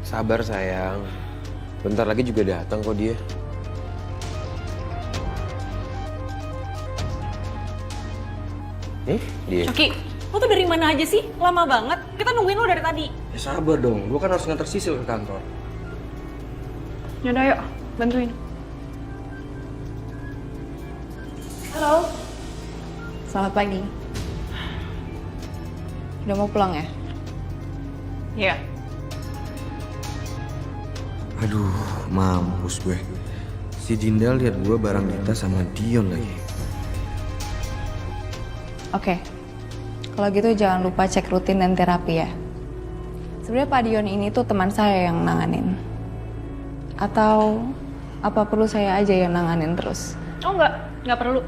Sabar sayang. Bentar lagi juga datang kok dia. Dia. Coki, lo tuh dari mana aja sih? Lama banget. Kita nungguin lo dari tadi. Ya sabar dong, gua kan harus nganter Sisil ke kantor. Yaudah yuk, bantuin. Halo. Selamat pagi. Udah mau pulang ya? Iya. Aduh, mampus gue. Si Dinda lihat gue bareng Dita sama Dion lagi. Oke. Kalau gitu jangan lupa cek rutin dan terapi ya. Sebenarnya Pak Dion ini tuh teman saya yang nanganin. Atau apa perlu saya aja yang nanganin terus? Oh nggak perlu.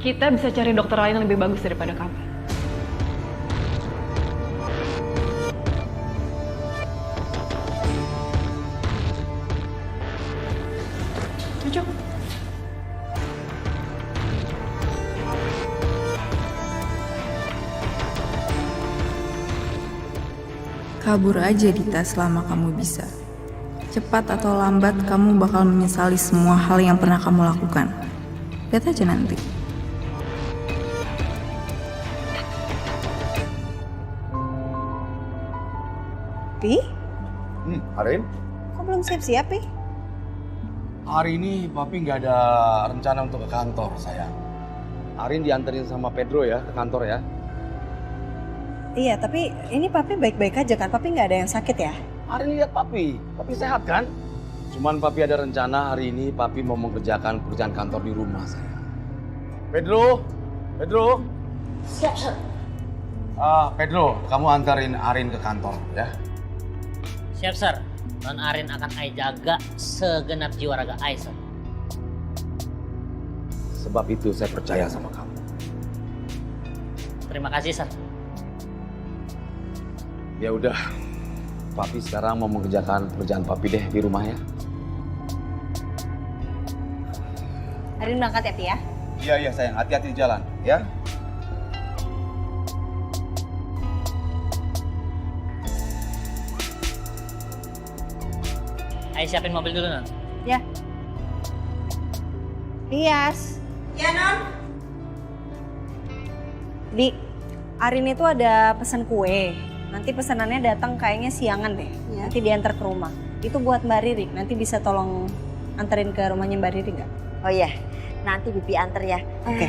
Kita bisa cari dokter lain yang lebih bagus daripada kamu. Cocok. Kabur aja Dita selama kamu bisa. Cepat atau lambat kamu bakal menyesali semua hal yang pernah kamu lakukan. Lihat aja nanti. Pi? Arin? Kok belum siap-siap, Pi? Hari ini Papi nggak ada rencana untuk ke kantor, sayang. Arin dianterin sama Pedro ya ke kantor ya. Iya, tapi ini Papi baik-baik aja kan? Papi nggak ada yang sakit ya? Arin lihat Papi sehat kan? Cuman Papi ada rencana hari ini Papi mau mengerjakan pekerjaan kantor di rumah, sayang. Pedro? Siap, Sir. Pedro, kamu antarin Arin ke kantor ya. Siap, Sir. Non Arin akan Ai jaga segenap jiwa raga Ai, Sir. Sebab itu saya percaya sama kamu. Terima kasih, Sir. Ya udah, Papi sekarang mau mengerjakan pekerjaan Papi deh di rumah ya. Arin berangkat ya, Pi ya? Iya sayang, hati-hati di jalan ya. Ai siapin mobil dulu, Non. Ya. Tias. Ya, Non. Di, Arin itu ada pesan kue. Nanti pesanannya datang kayaknya siangan deh. Ya. Nanti diantar ke rumah. Itu buat Mbak Riri. Nanti bisa tolong anterin ke rumahnya Mbak Riri nggak? Oh iya, nanti Bibi anter ya. Oke.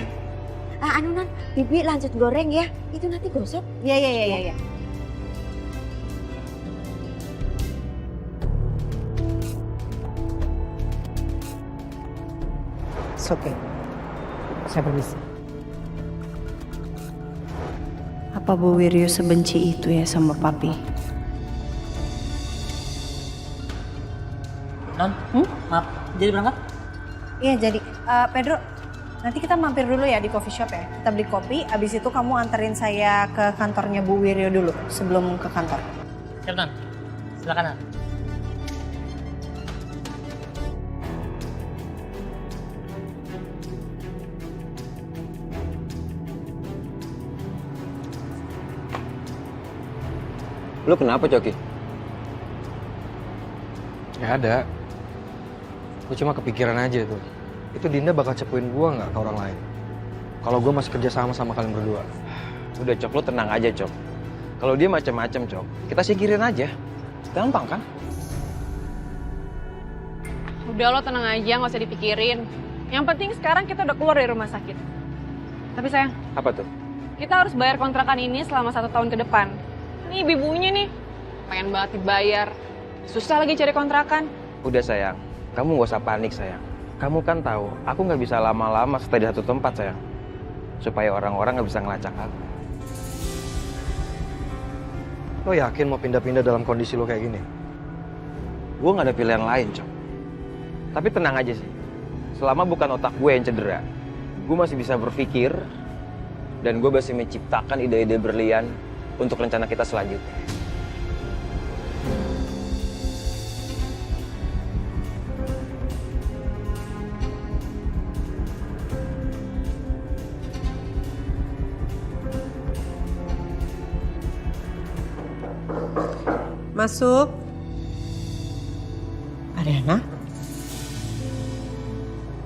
Anu Non, Bibi lanjut goreng ya. Itu nanti gosok. Iya. Oke, saya permisi. Apa Bu Wiryo sebenci itu ya sama Papi? Non, maaf. Jadi berangkat? Iya jadi. Pedro, nanti kita mampir dulu ya di coffee shop ya. Kita beli kopi, abis itu kamu anterin saya ke kantornya Bu Wiryo dulu sebelum ke kantor. Siap, Non. Silakan, Non. Lu kenapa, Coki? Gak ada. Gue cuma kepikiran aja tuh. Itu Dinda bakal cepuin gue nggak ke orang lain? Kalau gue masih kerja sama kalian berdua. Udah, Cok, lu tenang aja, Cok. Kalau dia macam-macam, Cok, kita singkirin aja. Gampang kan? Udah lo tenang aja, nggak usah dipikirin. Yang penting sekarang kita udah keluar dari rumah sakit. Tapi sayang, Apa tuh? kita harus bayar kontrakan ini selama 1 tahun ke depan. Nih ibunya nih, pengen banget dibayar. Susah lagi cari kontrakan. Udah, sayang. Kamu gak usah panik, sayang. Kamu kan tahu, aku nggak bisa lama-lama stay di satu tempat, sayang. Supaya orang-orang nggak bisa ngelacak aku. Lo yakin mau pindah-pindah dalam kondisi lo kayak gini? Gue nggak ada pilihan lain, Cok. Tapi tenang aja sih. selama bukan otak gue yang cedera, gue masih bisa berpikir dan gue masih menciptakan ide-ide berlian untuk rencana kita selanjutnya. Masuk. Ariana?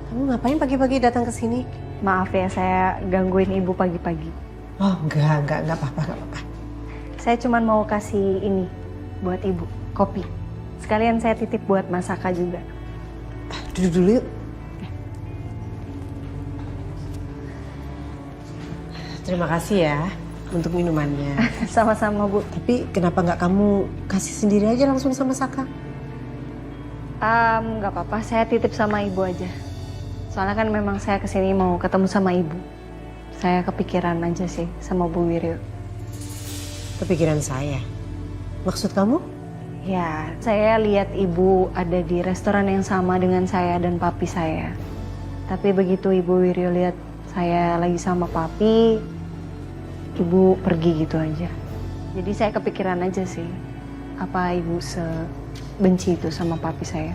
Kamu ngapain pagi-pagi datang ke sini? Maaf ya, saya gangguin ibu pagi-pagi. Oh, enggak apa-apa, enggak apa-apa. Saya cuma mau kasih ini buat ibu, kopi. Sekalian saya titip buat Mas Saka juga. Duduk dulu yuk. Terima kasih ya untuk minumannya. Sama-sama, Bu. Tapi kenapa nggak kamu kasih sendiri aja langsung sama Saka? Nggak apa-apa, saya titip sama ibu aja. Soalnya kan memang saya kesini mau ketemu sama ibu. Saya kepikiran aja sih sama Bu Wiryo. Kepikiran saya? Maksud kamu? Ya, saya lihat ibu ada di restoran yang sama dengan saya dan papi saya. Tapi begitu Ibu Wiryo lihat saya lagi sama papi, ibu pergi gitu aja. Jadi saya kepikiran aja sih, apa ibu sebenci itu sama papi saya.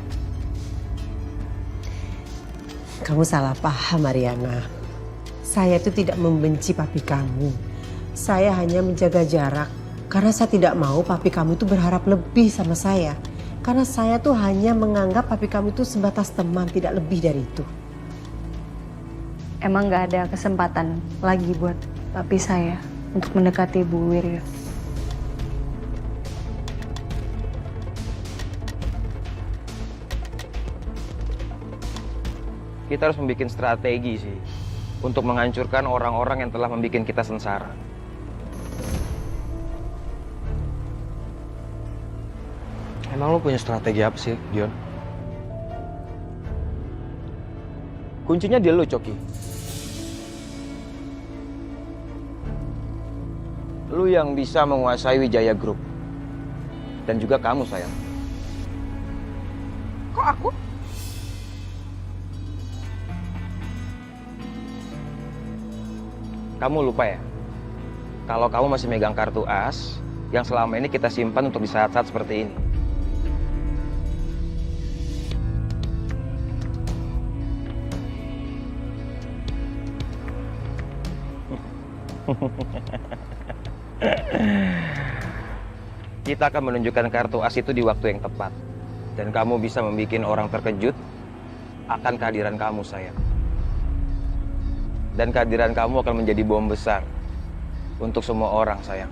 Kamu salah paham, Mariana. Saya itu tidak membenci papi kamu. Saya hanya menjaga jarak. Karena saya tidak mau papi kamu itu berharap lebih sama saya. Karena saya tuh hanya menganggap papi kamu itu sebatas teman, tidak lebih dari itu. Emang nggak ada kesempatan lagi buat papi saya untuk mendekati Bu Wiryo? Kita harus membuat strategi sih untuk menghancurkan orang-orang yang telah membuat kita sengsara. Emang lo punya strategi apa sih, Dion? Kuncinya di lo, Coki. Lu yang bisa menguasai Wijaya Group. Dan juga kamu, sayang. Kok aku? Kamu lupa ya? Kalau kamu masih megang kartu as yang selama ini kita simpan untuk di saat-saat seperti ini. Kita akan menunjukkan kartu as itu di waktu yang tepat. Dan kamu bisa membuat orang terkejut akan kehadiran kamu, sayang. Dan kehadiran kamu akan menjadi bom besar untuk semua orang, sayang.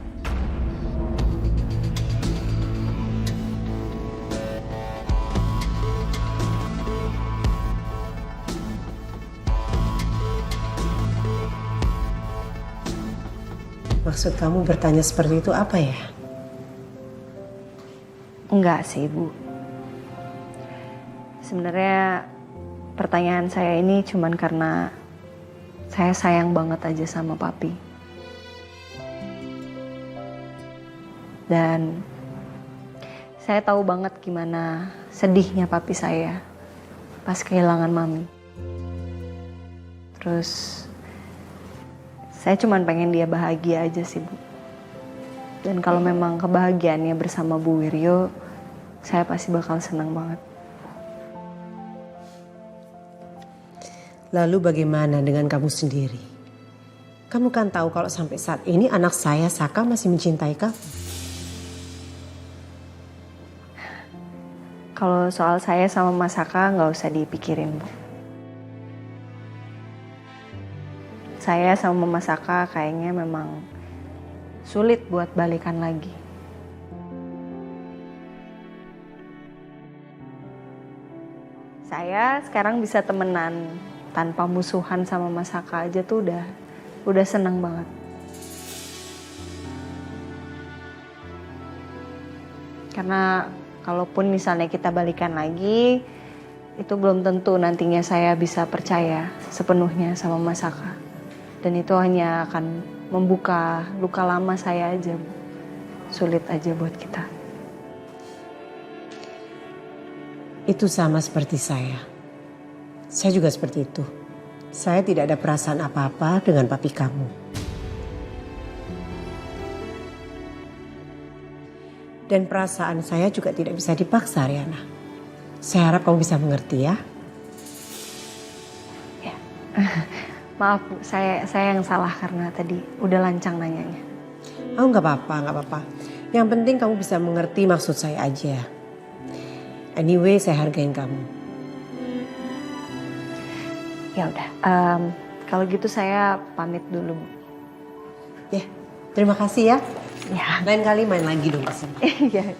Maksud kamu bertanya seperti itu apa ya? Enggak sih, Bu. Sebenarnya pertanyaan saya ini cuman karena saya sayang banget aja sama papi. Dan saya tahu banget gimana sedihnya papi saya pas kehilangan mami. Terus saya cuman pengen dia bahagia aja sih, Bu. Dan kalau memang kebahagiaannya bersama Bu Wiryo, saya pasti bakal senang banget. Lalu bagaimana dengan kamu sendiri? Kamu kan tahu kalau sampai saat ini anak saya, Saka, masih mencintai kamu. Kalau soal saya sama Mas Saka nggak usah dipikirin, Bu. Saya sama Mas Saka kayaknya memang sulit buat balikan lagi. Saya sekarang bisa temenan tanpa musuhan sama Mas Saka aja tuh udah seneng banget. Karena kalaupun misalnya kita balikan lagi, itu belum tentu nantinya saya bisa percaya sepenuhnya sama Mas Saka. Dan itu hanya akan membuka luka lama saya aja, Bu. Sulit aja buat kita. Itu sama seperti saya. Saya juga seperti itu. Saya tidak ada perasaan apa-apa dengan papi kamu. Dan perasaan saya juga tidak bisa dipaksa, Riana. Saya harap kamu bisa mengerti ya. Maaf Bu, saya yang salah karena tadi udah lancang nanyanya. Oh nggak apa-apa. Yang penting kamu bisa mengerti maksud saya aja. Anyway, saya hargain kamu. Ya udah, kalau gitu saya pamit dulu Bu. Ya, terima kasih ya. Ya. Lain kali main lagi dong kesini. Iya.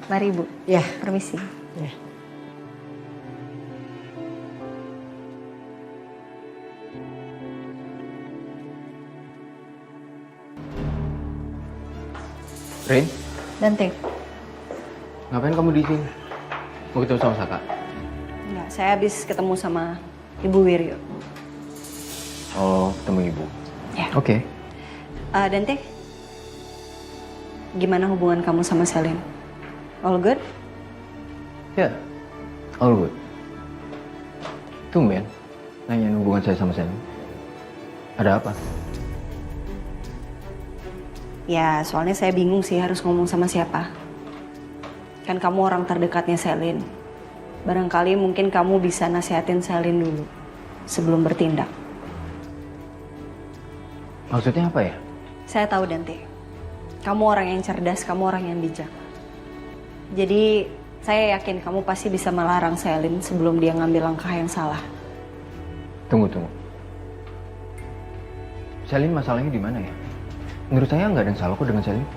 Mari Bu. Ya. Permisi. Ya. Rin, Dante. ngapain kamu di sini? Mau ketemu sama Saka? Enggak, saya habis ketemu sama Ibu Wiryo. Oh, ketemu ibu. Ya. Oke. Dante, gimana hubungan kamu sama Selin? All good? Ya, all good. Tumben, nanyain hubungan saya sama Selin. Ada apa? Ya, soalnya saya bingung sih harus ngomong sama siapa. Kan kamu orang terdekatnya Selin. Barangkali mungkin kamu bisa nasihatin Selin dulu sebelum bertindak. Maksudnya apa ya? Saya tahu Dante, kamu orang yang cerdas, kamu orang yang bijak. Jadi saya yakin kamu pasti bisa melarang Selin sebelum dia ngambil langkah yang salah. Tunggu. Selin masalahnya di mana ya? Menurut saya nggak ada yang salah kok dengan Selin.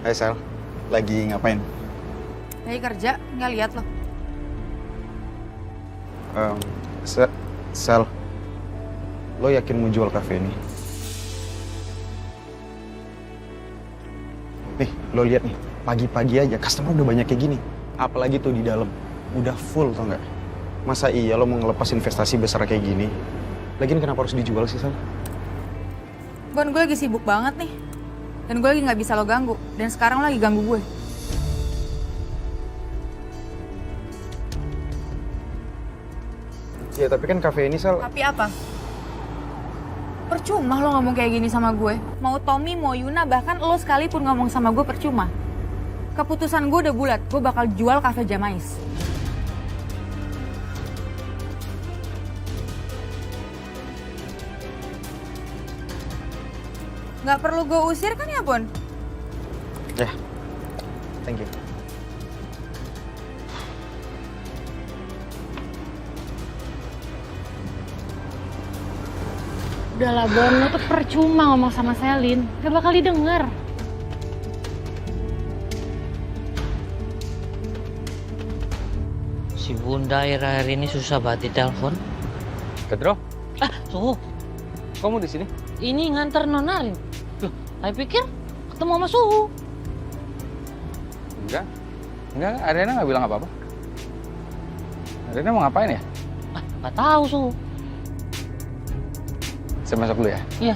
Hai Sel, lagi ngapain? Lagi kerja, nggak lihat loh. Sel, lo yakin mau jual kafe ini? Nih, lo lihat nih, pagi-pagi aja customer udah banyak kayak gini. Apalagi tuh di dalam, udah full tau nggak? Masa iya lo mau ngelepas investasi besar kayak gini? Lagian kenapa harus dijual sih Sel? Bon, gue lagi sibuk banget nih. Dan gue lagi nggak bisa lo ganggu. Dan sekarang lo lagi ganggu gue. Ya tapi kan kafe ini Sel. Tapi apa? Percuma lo ngomong kayak gini sama gue. Mau Tommy, mau Yuna, bahkan lo sekalipun ngomong sama gue percuma. Keputusan gue udah bulat. Gue bakal jual kafe Jamais. Nggak perlu gue usir kan ya, Bon? Ya, thank you. Udahlah Bon, lo tuh percuma ngomong sama Selin. Gak bakal didengar. Si Bunda akhir-akhir ini susah banget ditelepon. Pedro? Suhu. Kamu di sini? Ini nganter Nona Arin. Loh, saya pikir ketemu sama Suhu. Enggak, Arena nggak bilang apa-apa. Arena mau ngapain ya? Nggak tahu Suhu. Saya masuk dulu ya? Iya.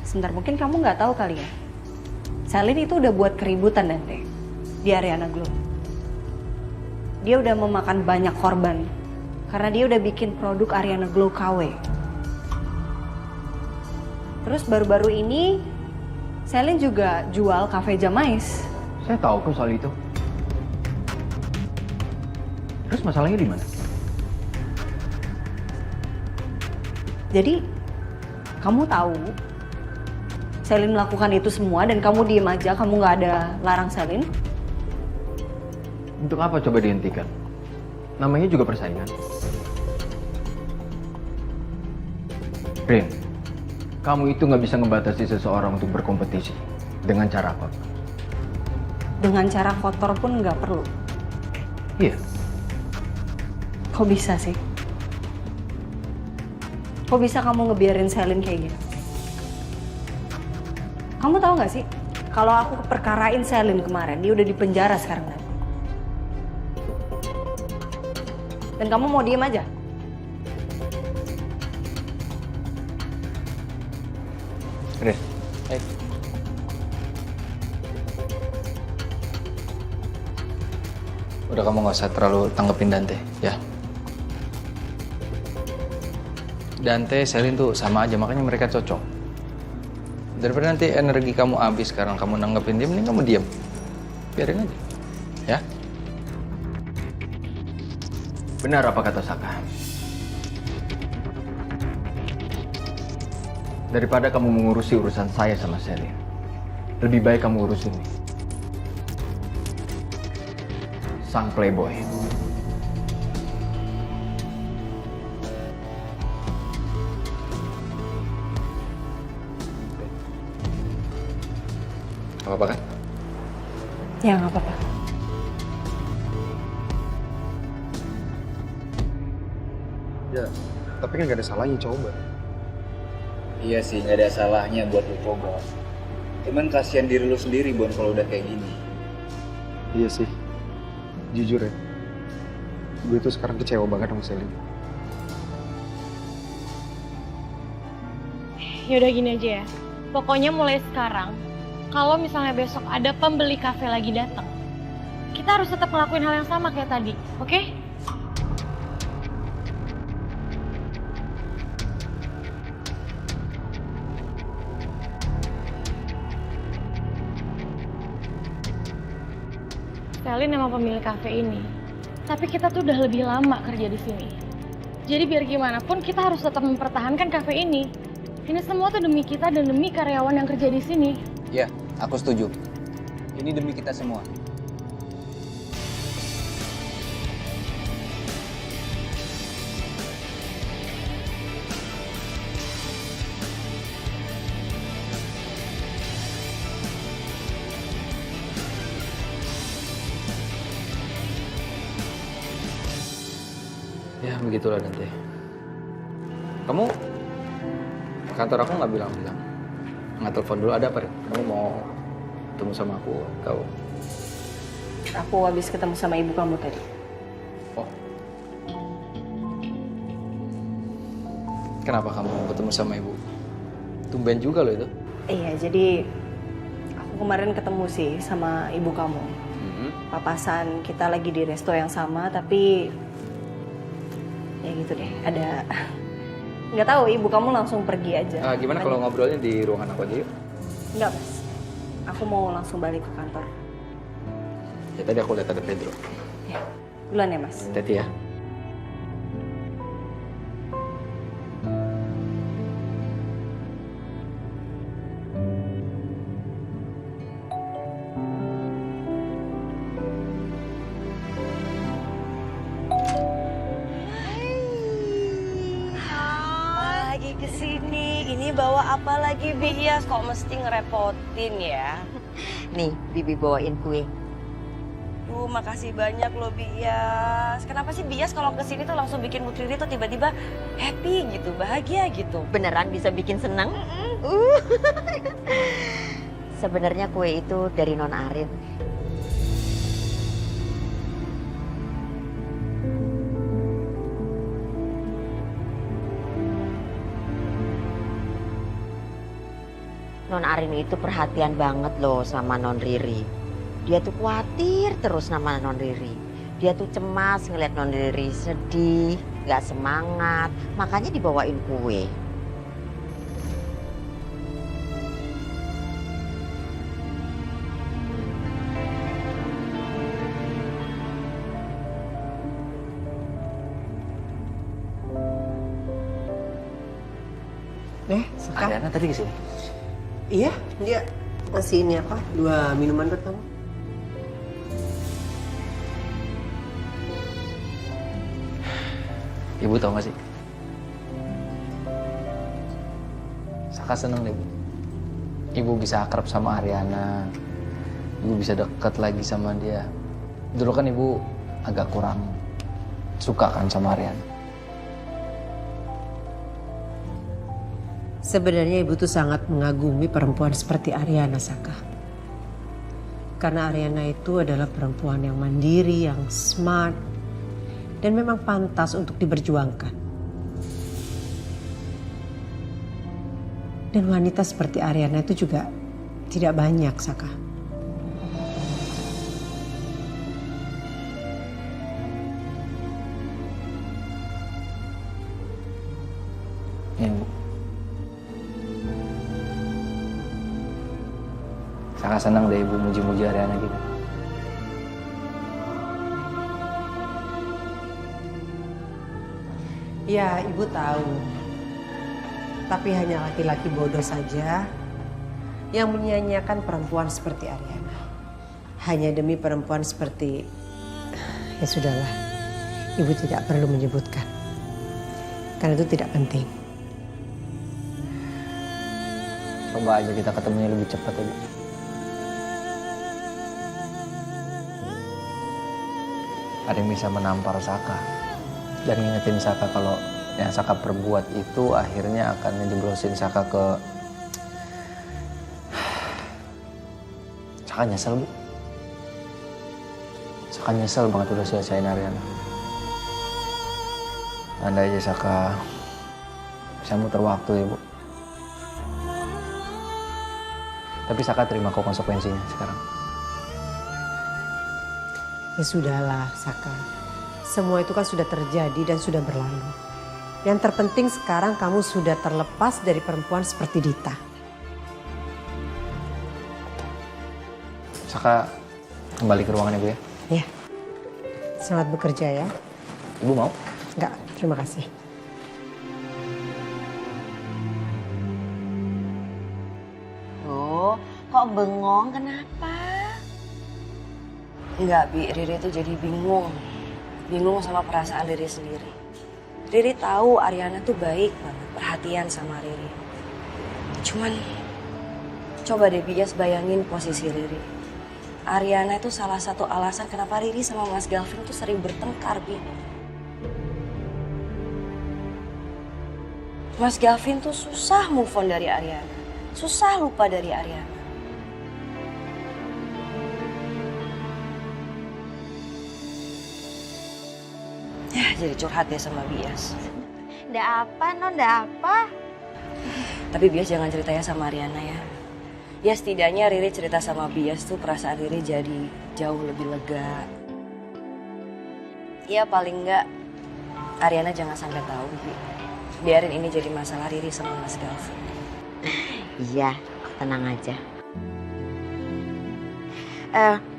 Sebentar, mungkin kamu nggak tahu kali ya. Selin itu udah buat keributan Dante di Ariana Glow. Dia udah memakan banyak korban karena dia udah bikin produk Ariana Glow KW. Terus baru-baru ini Selin juga jual kafe Jamais. Saya tahu kok soal itu. Terus masalahnya di mana? Jadi kamu tahu Selin melakukan itu semua dan kamu diem aja, kamu nggak ada larang Selin? Untuk apa coba dihentikan? Namanya juga persaingan. Rin, kamu itu nggak bisa ngebatasi seseorang untuk berkompetisi dengan cara apa? Dengan cara kotor pun nggak perlu. Iya. Kok bisa sih? Kok bisa kamu ngebiarin Selin kayak gitu? Kamu tahu nggak sih? Kalau aku perkarain Selin kemarin, dia udah di penjara sekarang. Dan kamu mau diem aja? Rin, ayo. Udah kamu gak usah terlalu tanggepin Dante, ya. Dante, Selin tuh sama aja, makanya mereka cocok. Daripada nanti energi kamu habis sekarang kamu nanggepin dia, mending kamu diam. Biarin aja, ya. Benar apa kata Saka? Daripada kamu mengurusi urusan saya sama Selin, lebih baik kamu urusin nih. Sang playboy. Gak apa-apa kan? Ya nggak apa-apa. Ya, tapi kan gak ada salahnya coba. Iya sih, nggak ada salahnya buat lu coba. Cuman kasihan diri lu sendiri, Bon, kalau udah kayak gini. Iya sih, jujur ya. Gue tuh sekarang kecewa banget sama Selin. Yaudah gini aja ya. Pokoknya mulai sekarang, kalau misalnya besok ada pembeli kafe lagi datang, kita harus tetap ngelakuin hal yang sama kayak tadi, oke? Selin emang pemilik kafe ini, tapi kita tuh udah lebih lama kerja di sini. Jadi biar gimana pun kita harus tetap mempertahankan kafe ini. Ini semua tuh demi kita dan demi karyawan yang kerja di sini. Ya, aku setuju. Ini demi kita semua. Ya begitulah Dante. Kamu kantor aku nggak bilang-bilang. Nggak telepon dulu, ada apa Rin? Kamu mau ketemu sama aku? Kau? Aku habis ketemu sama ibu kamu tadi. Kenapa kamu mau ketemu sama ibu? Tumben juga loh itu. Iya, jadi aku kemarin ketemu sih sama ibu kamu. Papasan kita lagi di resto yang sama, tapi ya gitu deh. Ada nggak tahu, ibu kamu langsung pergi aja. Gimana kalau ngobrolnya di ruangan aku aja yuk? Nggak, Mas. Aku mau langsung balik ke kantor. Ya tadi aku lihat ada Pedro. Ya, duluan ya Mas. Hati-hati ya. Lagi kesini, ini bawa apa lagi Bias? Kok mesti ngerepotin ya? Nih, Bibi bawain kue. Duh, makasih banyak loh Bias. Kenapa sih Bias kalau kesini tuh langsung bikin Mutriri tuh tiba-tiba happy gitu, bahagia gitu? Beneran bisa bikin senang? Sebenarnya kue itu dari Non Arin. Non Arin itu perhatian banget loh sama Non Riri. Dia tuh khawatir terus sama Non Riri. Dia tuh cemas ngeliat Non Riri sedih, gak semangat. Makanya dibawain kue. Saka. Adriana tadi kesini. Iya, dia ngasih ini apa? 2 minuman buat kamu. Ibu tahu gak sih? Saka seneng deh, Bu. Ibu bisa akrab sama Ariana. Ibu bisa dekat lagi sama dia. Dulu kan Ibu agak kurang suka kan sama Ariana. Sebenarnya ibu tuh sangat mengagumi perempuan seperti Ariana, Saka. Karena Ariana itu adalah perempuan yang mandiri, yang smart, dan memang pantas untuk diperjuangkan. Dan wanita seperti Ariana itu juga tidak banyak, Saka. Ya, Bu. Saka senang deh Ibu muji-muji Ariana gitu. Ya, Ibu tahu. Tapi hanya laki-laki bodoh saja yang menyanyiakan perempuan seperti Ariana. Hanya demi perempuan seperti... Ya sudahlah, Ibu tidak perlu menyebutkan. Karena itu tidak penting. Coba aja kita ketemunya lebih cepat ya, Bu. Ada yang bisa menampar Saka dan ngingetin Saka kalau yang Saka perbuat itu akhirnya akan ngejeblosin Saka ke... Saka nyesel, Bu. Saka nyesel banget udah sia-siain Ariana. Andai aja Saka bisa muter waktu ya, Bu. Tapi Saka terima kok konsekuensinya sekarang. Ya sudahlah, Saka. Semua itu kan sudah terjadi dan sudah berlalu. Yang terpenting sekarang kamu sudah terlepas dari perempuan seperti Dita. Saka kembali ke ruangannya, Bu ya. Ya. Selamat bekerja ya. Ibu mau? Enggak, terima kasih. Loh, kok bengong? Kenapa? Enggak, Bi. Riri tuh jadi bingung. Bingung sama perasaan Riri sendiri. Riri tahu Ariana tuh baik banget, perhatian sama Riri. Cuman, coba deh Bias bayangin posisi Riri. Ariana itu salah satu alasan kenapa Riri sama Mas Galvin tuh sering bertengkar, Bi. Mas Galvin tuh susah move on dari Ariana. Susah lupa dari Ariana. Ya, jadi curhat deh sama Bias. Nggak apa, Non, nggak apa. Tapi Bias jangan ceritanya sama Ariana ya. Ya setidaknya Riri cerita sama Bias tuh perasaan Riri jadi jauh lebih lega. Ya paling enggak Ariana jangan sampai tahu, Bi. Biarin ini jadi masalah Riri sama Mas Galvin. Iya, tenang aja.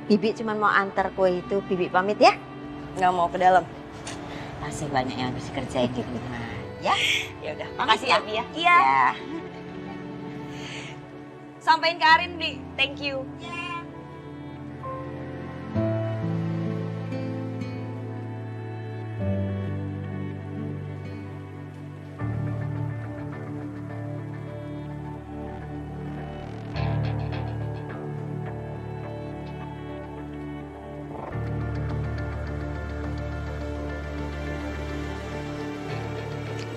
Bibi cuma mau antar kue itu. Bibi pamit ya? Nggak mau ke dalam. Masih banyak yang harus dikerjain di rumah. Ya? Ya udah, Makasih ya, Bi ya. Iya. Sampaiin ke Arin, Bi. Thank you.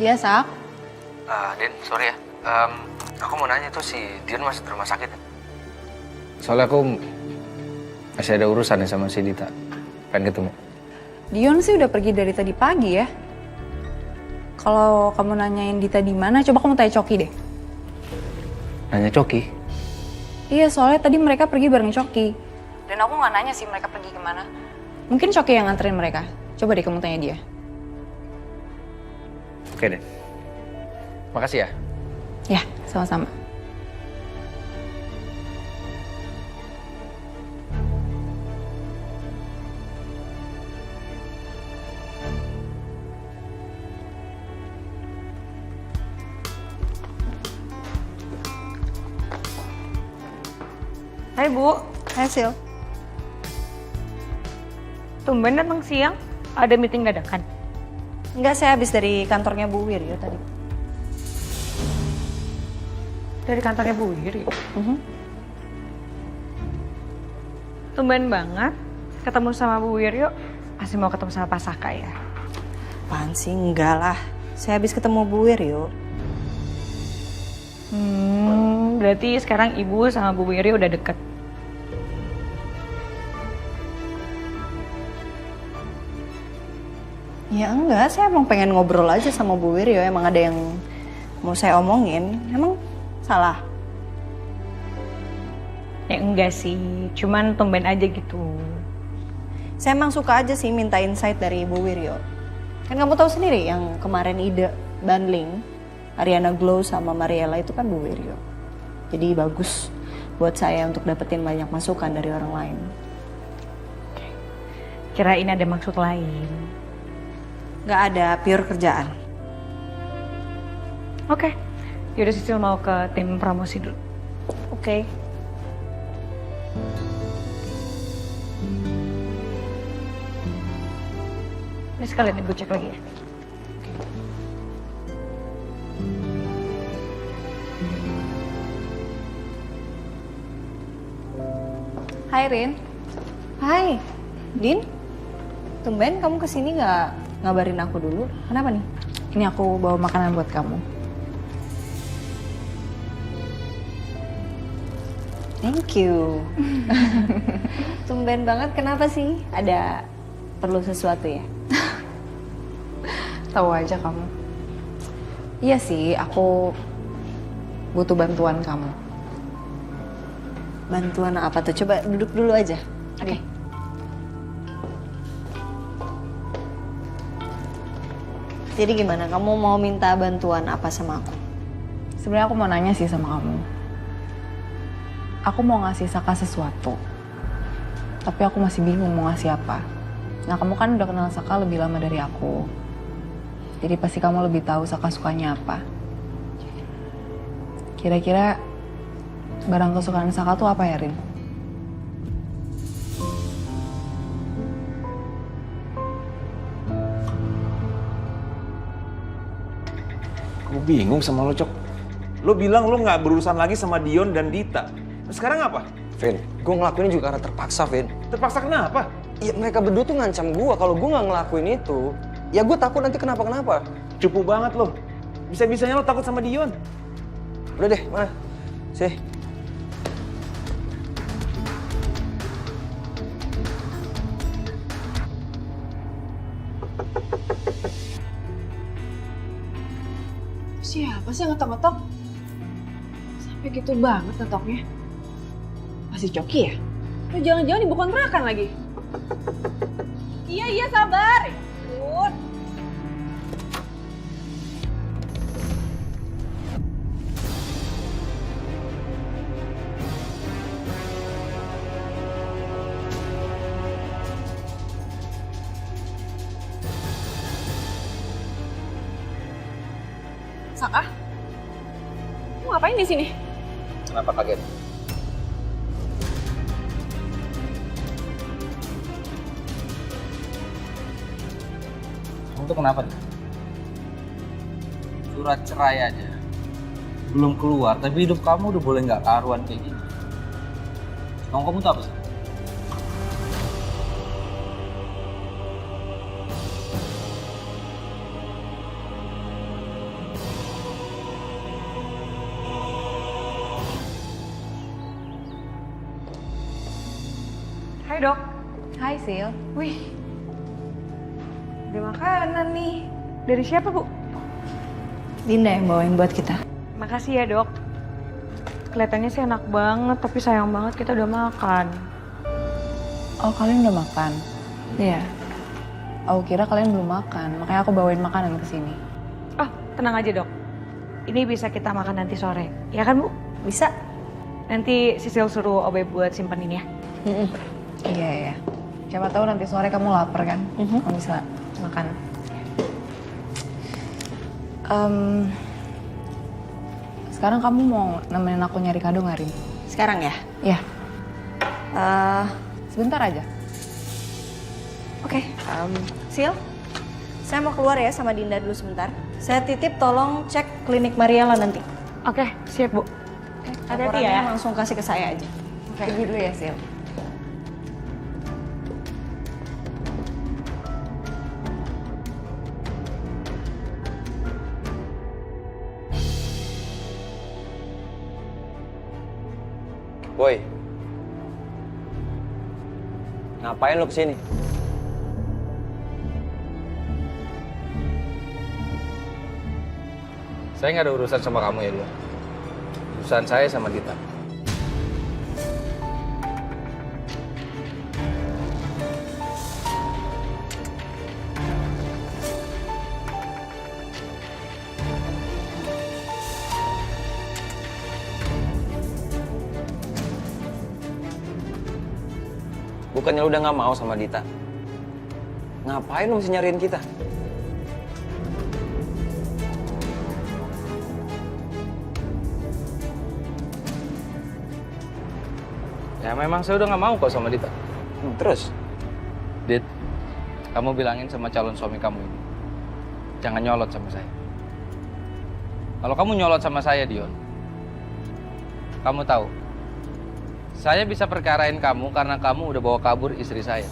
Iya, Sak. Din, sorry ya. Aku mau nanya tuh si Dion masih di rumah sakit ya? Soalnya aku masih ada urusan ya sama si Dita. Pengen ketemu. Dion sih udah pergi dari tadi pagi ya. Kalau kamu nanyain Dita di mana, coba kamu tanya Coki deh. Nanya Coki? Iya, soalnya tadi mereka pergi bareng Coki. Dan aku nggak nanya sih mereka pergi kemana. Mungkin Coki yang nganterin mereka. Coba deh kamu tanya dia. Oke deh. Makasih ya. Ya, sama-sama. Hai Bu, hai Sil. Tumben datang siang, ada meeting dadakan? Enggak, saya habis dari kantornya Bu Wiryo tadi. Dari kantornya Bu Wiryo? Tumben banget ketemu sama Bu Wiryo, pasti mau ketemu sama Pak Saka ya? Apaan sih? Enggak lah. Saya habis ketemu Bu Wiryo. Berarti sekarang Ibu sama Bu Wiryo udah deket. Ya enggak, saya emang pengen ngobrol aja sama Bu Wiryo. Emang ada yang mau saya omongin. Emang salah? Ya enggak sih, cuman tumben aja gitu. Saya emang suka aja sih minta insight dari Bu Wiryo. Kan kamu tahu sendiri yang kemarin ide bundling Ariana Glow sama Mariela itu kan Bu Wiryo. Jadi bagus buat saya untuk dapetin banyak masukan dari orang lain. Kirain ada maksud lain. Nggak ada, pure kerjaan. Oke, yaudah Sisil mau ke tim promosi dulu. Oke. Ini sekalian ibu cek lagi ya. Hai Rin. Hai. Din. Tumben kamu kesini nggak ngabarin aku dulu. Kenapa nih? Ini aku bawa makanan buat kamu. Thank you. Tumben banget, kenapa sih? Ada perlu sesuatu ya? Tahu aja kamu. Iya sih, aku butuh bantuan kamu. Bantuan apa tuh? Coba duduk dulu aja. Oke. Jadi gimana? Kamu mau minta bantuan apa sama aku? Sebenarnya aku mau nanya sih sama kamu. Aku mau ngasih Saka sesuatu. Tapi aku masih bingung mau ngasih apa. Nah, kamu kan udah kenal Saka lebih lama dari aku. Jadi pasti kamu lebih tahu Saka sukanya apa. Kira-kira barang kesukaan Saka tuh apa ya, Rin? Aku bingung sama lo, Cok. Lo bilang lo nggak berurusan lagi sama Dion dan Dita. Nah, sekarang apa? Vin, gue ngelakuin juga karena terpaksa, Vin. Terpaksa kenapa? Ya mereka berdua tuh ngancam gue kalau gue nggak ngelakuin itu. Ya gue takut nanti kenapa-kenapa. Cupu banget lo. Bisa-bisanya lo takut sama Dion. Udah deh, mana? Sih. Siapa sih yang ngetok-ngetok? Sampai gitu banget ngetoknya. Masih Coki ya? Jangan-jangan ibu kontrakan lagi. Iya, sabar. Ya ampun. Saka? Kamu ngapain di sini? Kenapa kaget? Kamu tuh kenapa nih? Surat cerai aja. Belum keluar, tapi hidup kamu udah boleh nggak karuan kayak gini. Kamu tuh apa sih? Hai dok. Hai Sil. Wih, ada makanan nih. Dari siapa bu? Dinda yang bawain buat kita. Makasih ya dok. Kelihatannya sih enak banget, tapi sayang banget kita udah makan. Oh, kalian udah makan? Iya. Aku kira kalian belum makan, makanya aku bawain makanan ke sini. Oh, tenang aja dok. Ini bisa kita makan nanti sore, ya kan bu? Bisa. Nanti Sisil suruh Obe buat simpenin ya. Iya. Siapa tahu nanti sore kamu lapar kan? Kamu bisa makan. Sekarang kamu mau nemenin aku nyari kado nggak, Rin? Sekarang ya? Iya. Sebentar aja. Oke. Sil, saya mau keluar ya sama Dinda dulu sebentar. Saya titip tolong cek klinik Mariela nanti. Oke, siap bu. Hati-hati ya. Langsung kasih ke saya aja. Pergi dulu ya, Sil. Boy, ngapain lo kesini? Saya nggak ada urusan sama kamu ya, Dion. Urusan saya sama Dita. Bukannya lu udah gak mau sama Dita? Ngapain lu mesti nyariin kita? Ya memang saya udah nggak mau kok sama Dita. Terus? Dit, kamu bilangin sama calon suami kamu ini, jangan nyolot sama saya. Kalau kamu nyolot sama saya, Dion, kamu tahu, saya bisa perkarain kamu karena kamu udah bawa kabur istri saya.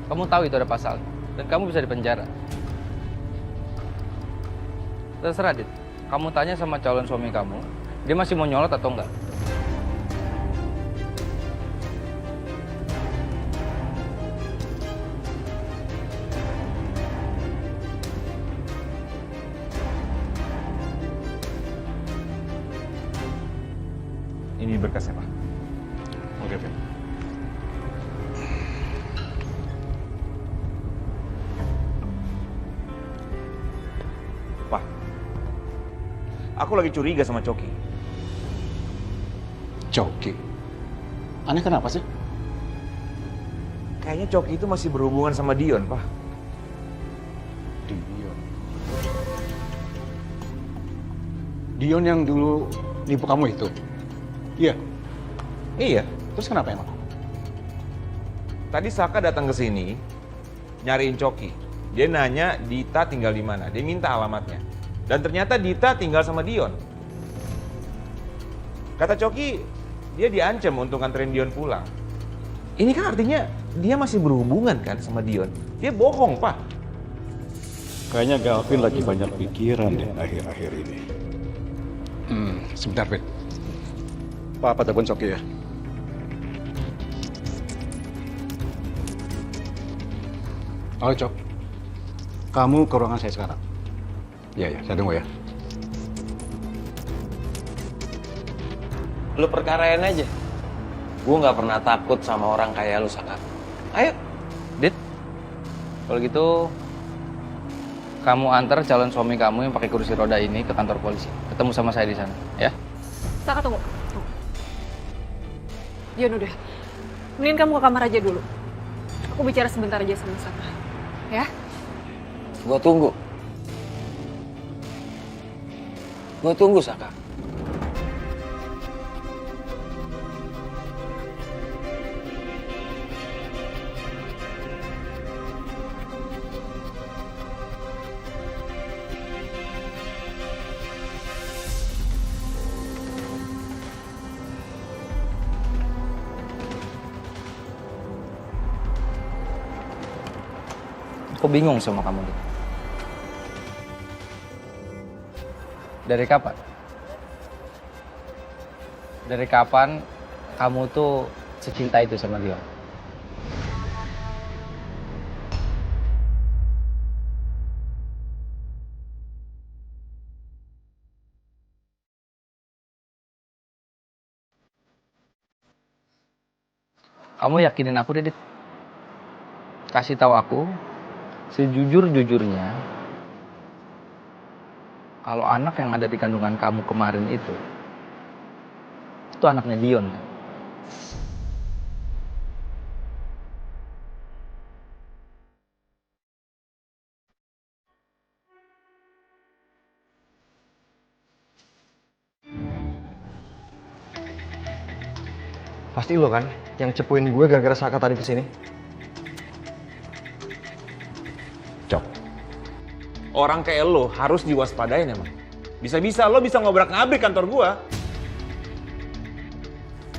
Kamu tahu itu ada pasal, dan kamu bisa dipenjara. Terserah, Dit. Kamu tanya sama calon suami kamu, dia masih mau nyolot atau enggak? Ini berkasnya, Pak. Oke, Vin. Pak, aku lagi curiga sama Coki. Coki? Aneh kenapa sih? Kayaknya Coki itu masih berhubungan sama Dion, Pak. Dion. Dion yang dulu nipu kamu itu? Iya? Iya. Terus kenapa emang? Tadi Saka datang ke sini nyariin Coki. Dia nanya Dita tinggal di mana. Dia minta alamatnya. Dan ternyata Dita tinggal sama Dion. Kata Coki, dia diancam untuk nganterin Dion pulang. Ini kan artinya dia masih berhubungan kan sama Dion. Dia bohong, Pak. Kayaknya Galvin lagi banyak pikiran deh akhir-akhir ini. Sebentar, Vin. Papa telepon Coki ya. Halo, Cok. Kamu ke ruangan saya sekarang. Iya, saya tunggu ya. Lu perkarain aja. Gue nggak pernah takut sama orang kayak lu, Saka. Ayo. Dit, kalau gitu kamu antar calon suami kamu yang pakai kursi roda ini ke kantor polisi. Ketemu sama saya di sana, ya? Saka, tunggu. Dion, udah. Mending kamu ke kamar aja dulu. Aku bicara sebentar aja sama Saka. Ya? Gue tunggu. Gue tunggu, Saka. Aku bingung sama kamu, Dit. Dari kapan? Dari kapan kamu tuh secinta itu sama dia? Kamu yakinin aku deh, Dit. Kasih tahu aku sejujur-jujurnya kalau anak yang ada di kandungan kamu kemarin itu anaknya Dion. Pasti lo kan yang cepuin gue gara-gara Saka tadi kesini. Cok, orang kayak lo harus diwaspadain emang. Bisa-bisa lo bisa ngobrak-ngabrik kantor gua.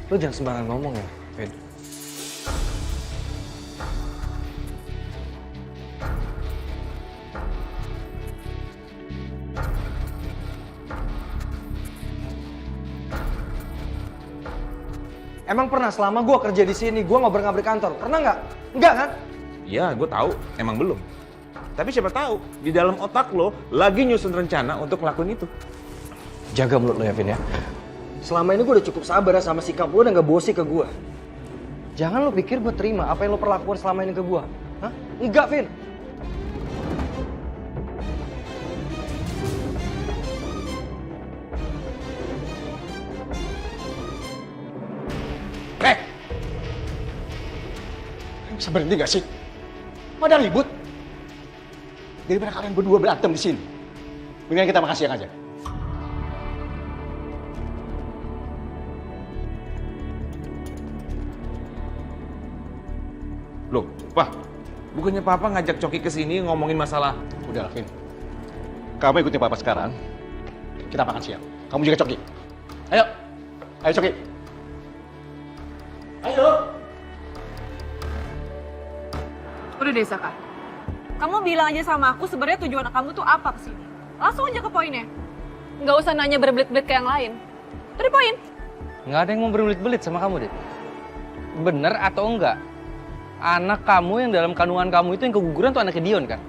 Lo jangan sembarangan ngomong ya, Fed. Emang pernah selama gue kerja di sini, gue ngabrik-ngabrik kantor? Pernah nggak? Enggak kan? Iya, gue tahu. Emang belum. Tapi siapa tahu di dalam otak lo lagi nyusun rencana untuk ngelakuin itu. Jaga mulut lo ya, Vin ya. Selama ini gue udah cukup sabar sama sikap lo dan gak bosi ke gue. Jangan lo pikir gue terima apa yang lo perlakukan selama ini ke gue. Hah? Enggak, Vin. Bisa berhenti gak sih? Pada ribut. Daripada kalian berdua berantem di sini. Mendingan kita makan siang aja. Loh, Pak, bukannya Papa ngajak Coki ke sini ngomongin masalah? Udah, Vin. Kamu ikutin Papa sekarang. Kita makan siang. Kamu juga Coki. Ayo. Ayo Coki. Ayo. Udah deh, Saka. Kamu bilang aja sama aku sebenarnya tujuan kamu tuh apa kesini. Langsung aja ke poinnya. Nggak usah nanya berbelit-belit ke yang lain. Dari poin. Nggak ada yang mau berbelit-belit sama kamu, Dit. Bener atau enggak? Anak kamu yang dalam kandungan kamu itu yang keguguran tuh anaknya Dion kan?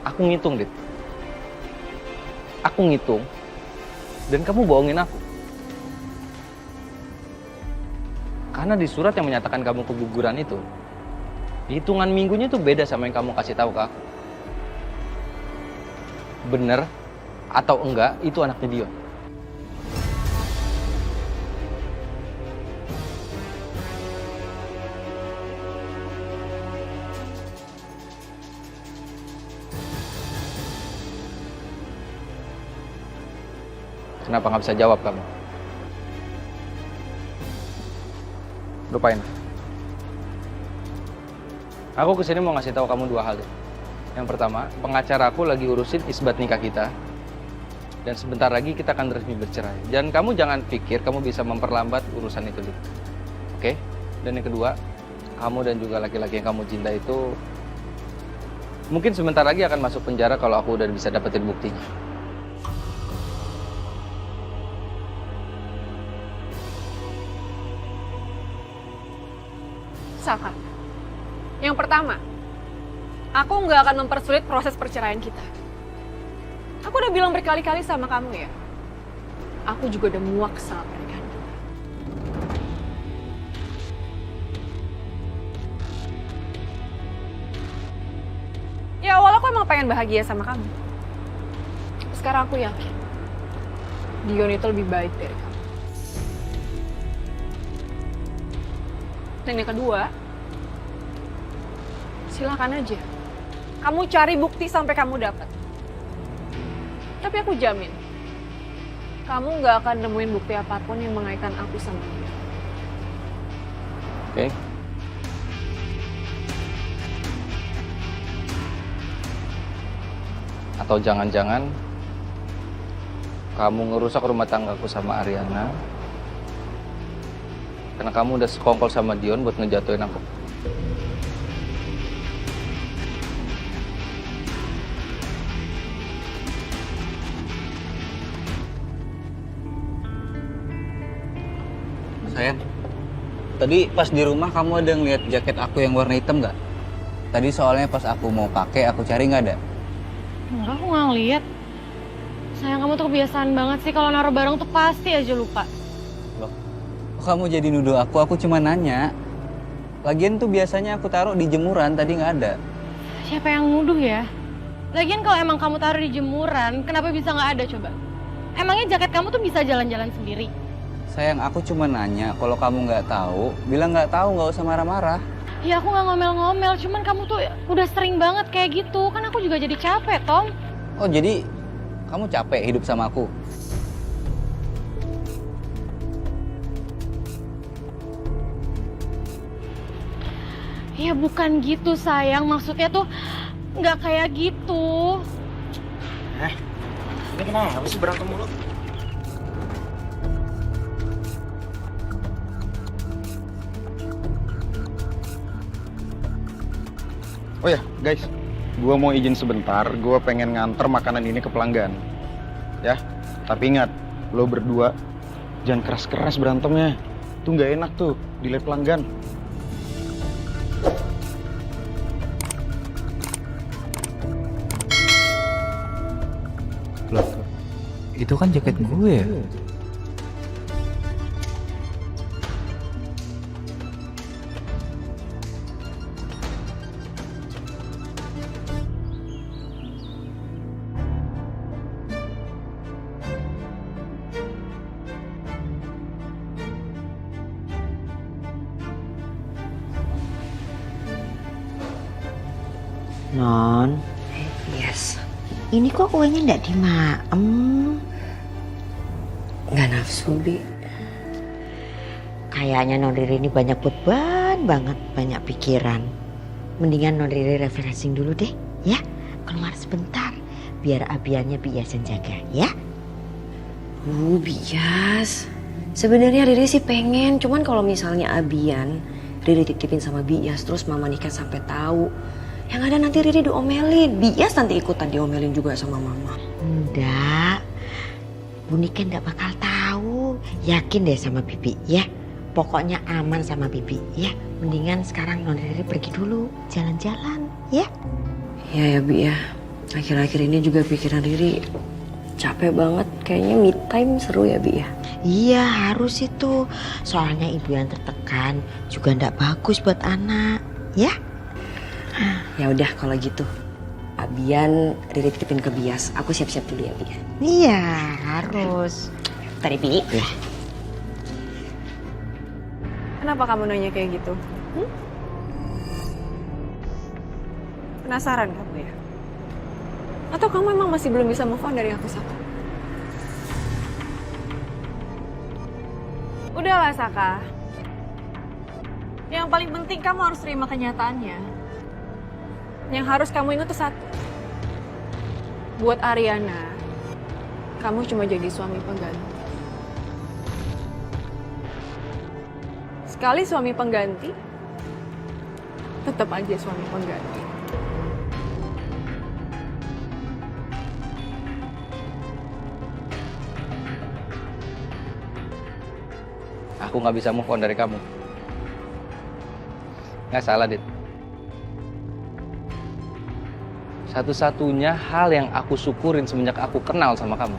Aku ngitung, Dit. Aku ngitung. Dan kamu bohongin aku. Karena di surat yang menyatakan kamu keguguran itu, hitungan minggunya tuh beda sama yang kamu kasih tahu ke aku. Bener atau enggak itu anaknya Dion. Kenapa nggak bisa jawab kamu? Lupain. Aku kesini mau ngasih tahu kamu dua hal. Yang pertama, pengacara aku lagi urusin isbat nikah kita. Dan sebentar lagi kita akan resmi bercerai. Dan kamu jangan pikir kamu bisa memperlambat urusan itu. Oke? Dan yang kedua, kamu dan juga laki-laki yang kamu cinta itu mungkin sebentar lagi akan masuk penjara kalau aku udah bisa dapetin buktinya. Saka, yang pertama, aku nggak akan mempersulit proses perceraian kita. Aku udah bilang berkali-kali sama kamu ya, aku juga udah muak sama pernikahan kita. Ya awalnya aku emang pengen bahagia sama kamu. Sekarang aku yakin, Dion itu lebih baik dari kamu. Dan yang kedua, silakan aja. Kamu cari bukti sampai kamu dapat. Tapi aku jamin, kamu nggak akan nemuin bukti apapun yang mengaitkan aku sama dia. Oke? Atau jangan-jangan kamu ngerusak rumah tanggaku sama Ariana karena kamu udah sekongkol sama Dion buat ngejatuhin aku. Sayang, tadi pas di rumah kamu ada ngeliat jaket aku yang warna hitam nggak? Tadi soalnya pas aku mau pakai, aku cari nggak ada. Enggak, aku nggak ngeliat. Sayang, kamu tuh kebiasaan banget sih kalau naruh barang tuh pasti aja lupa. Kok kamu jadi nuduh aku cuma nanya. Lagian tuh biasanya aku taruh di jemuran, tadi nggak ada. Siapa yang nuduh ya? Lagian kalau emang kamu taruh di jemuran, kenapa bisa nggak ada coba? Emangnya jaket kamu tuh bisa jalan-jalan sendiri? Sayang, aku cuma nanya. Kalau kamu nggak tahu, bilang nggak tahu, nggak usah marah-marah. Ya aku nggak ngomel-ngomel, cuman kamu tuh udah sering banget kayak gitu. Kan aku juga jadi capek, Tom. Oh, jadi kamu capek hidup sama aku? Ya bukan gitu sayang, maksudnya tuh nggak kayak gitu. Ini kenapa sih berantem mulu? Oh ya, guys. gue mau izin sebentar, gue pengen nganter makanan ini ke pelanggan. Ya, tapi ingat, lo berdua jangan keras-keras berantemnya. Itu nggak enak tuh, dilihat pelanggan. Loh, itu kan jaket gue ya? Non, Yes. ini kok kuenya ndak dimaem? Nggak nafsu, Bi. Kayaknya Non Riri ini banyak beban banget, banyak pikiran. Mendingan Non Riri refreshing dulu deh, ya. Keluar sebentar, biar Abiannya Bias yang jaga, ya. Bias. Sebenarnya Riri sih pengen, cuman kalau misalnya Abian, Riri titipin sama Bias, terus Mama Nikah sampai tahu. Yang ada nanti Riri diomelin, Bias nanti ikutan diomelin juga sama Mama. Enggak, Bu Nika enggak bakal tahu. Yakin deh sama Bibi, ya. Pokoknya aman sama Bibi, ya. Mendingan sekarang Non Riri pergi dulu, jalan-jalan, ya. Iya ya, Bi ya. Akhir-akhir ini juga pikiran Riri capek banget. Kayaknya me time seru ya, Bi ya. Iya, harus itu. Soalnya ibu yang tertekan juga enggak bagus buat anak, ya. Ya udah kalau gitu. Abian Riri titipin ke Bias. Aku siap-siap dulu ya, Bi. Iya, harus. Tadi, Bi. Ya. Kenapa kamu nanya kayak gitu? Penasaran kamu ya? Atau kamu emang masih belum bisa move on dari aku, Saka? Udahlah, Saka. Yang paling penting kamu harus terima kenyataannya. Yang harus kamu ingat tuh satu. Buat Ariana, kamu cuma jadi suami pengganti. Sekali suami pengganti, tetap aja suami pengganti. Aku nggak bisa move on dari kamu. Nggak salah, Dit. Satu-satunya hal yang aku syukurin semenjak aku kenal sama kamu,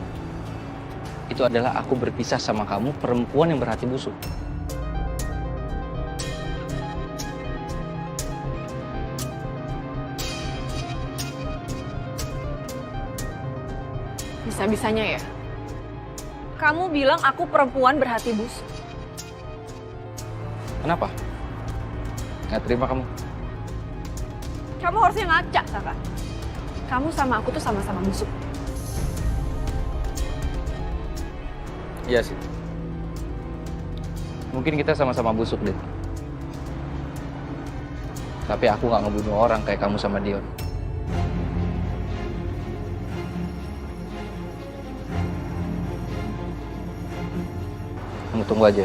itu adalah aku berpisah sama kamu, perempuan yang berhati busuk. Bisa-bisanya ya? Kamu bilang aku perempuan berhati busuk. Kenapa? Nggak terima kamu? Kamu harusnya ngaca, Saka. Kamu sama aku tuh sama-sama busuk. Iya sih. Mungkin kita sama-sama busuk, Dit. Tapi aku nggak ngebunuh orang kayak kamu sama Dion. Kamu tunggu aja.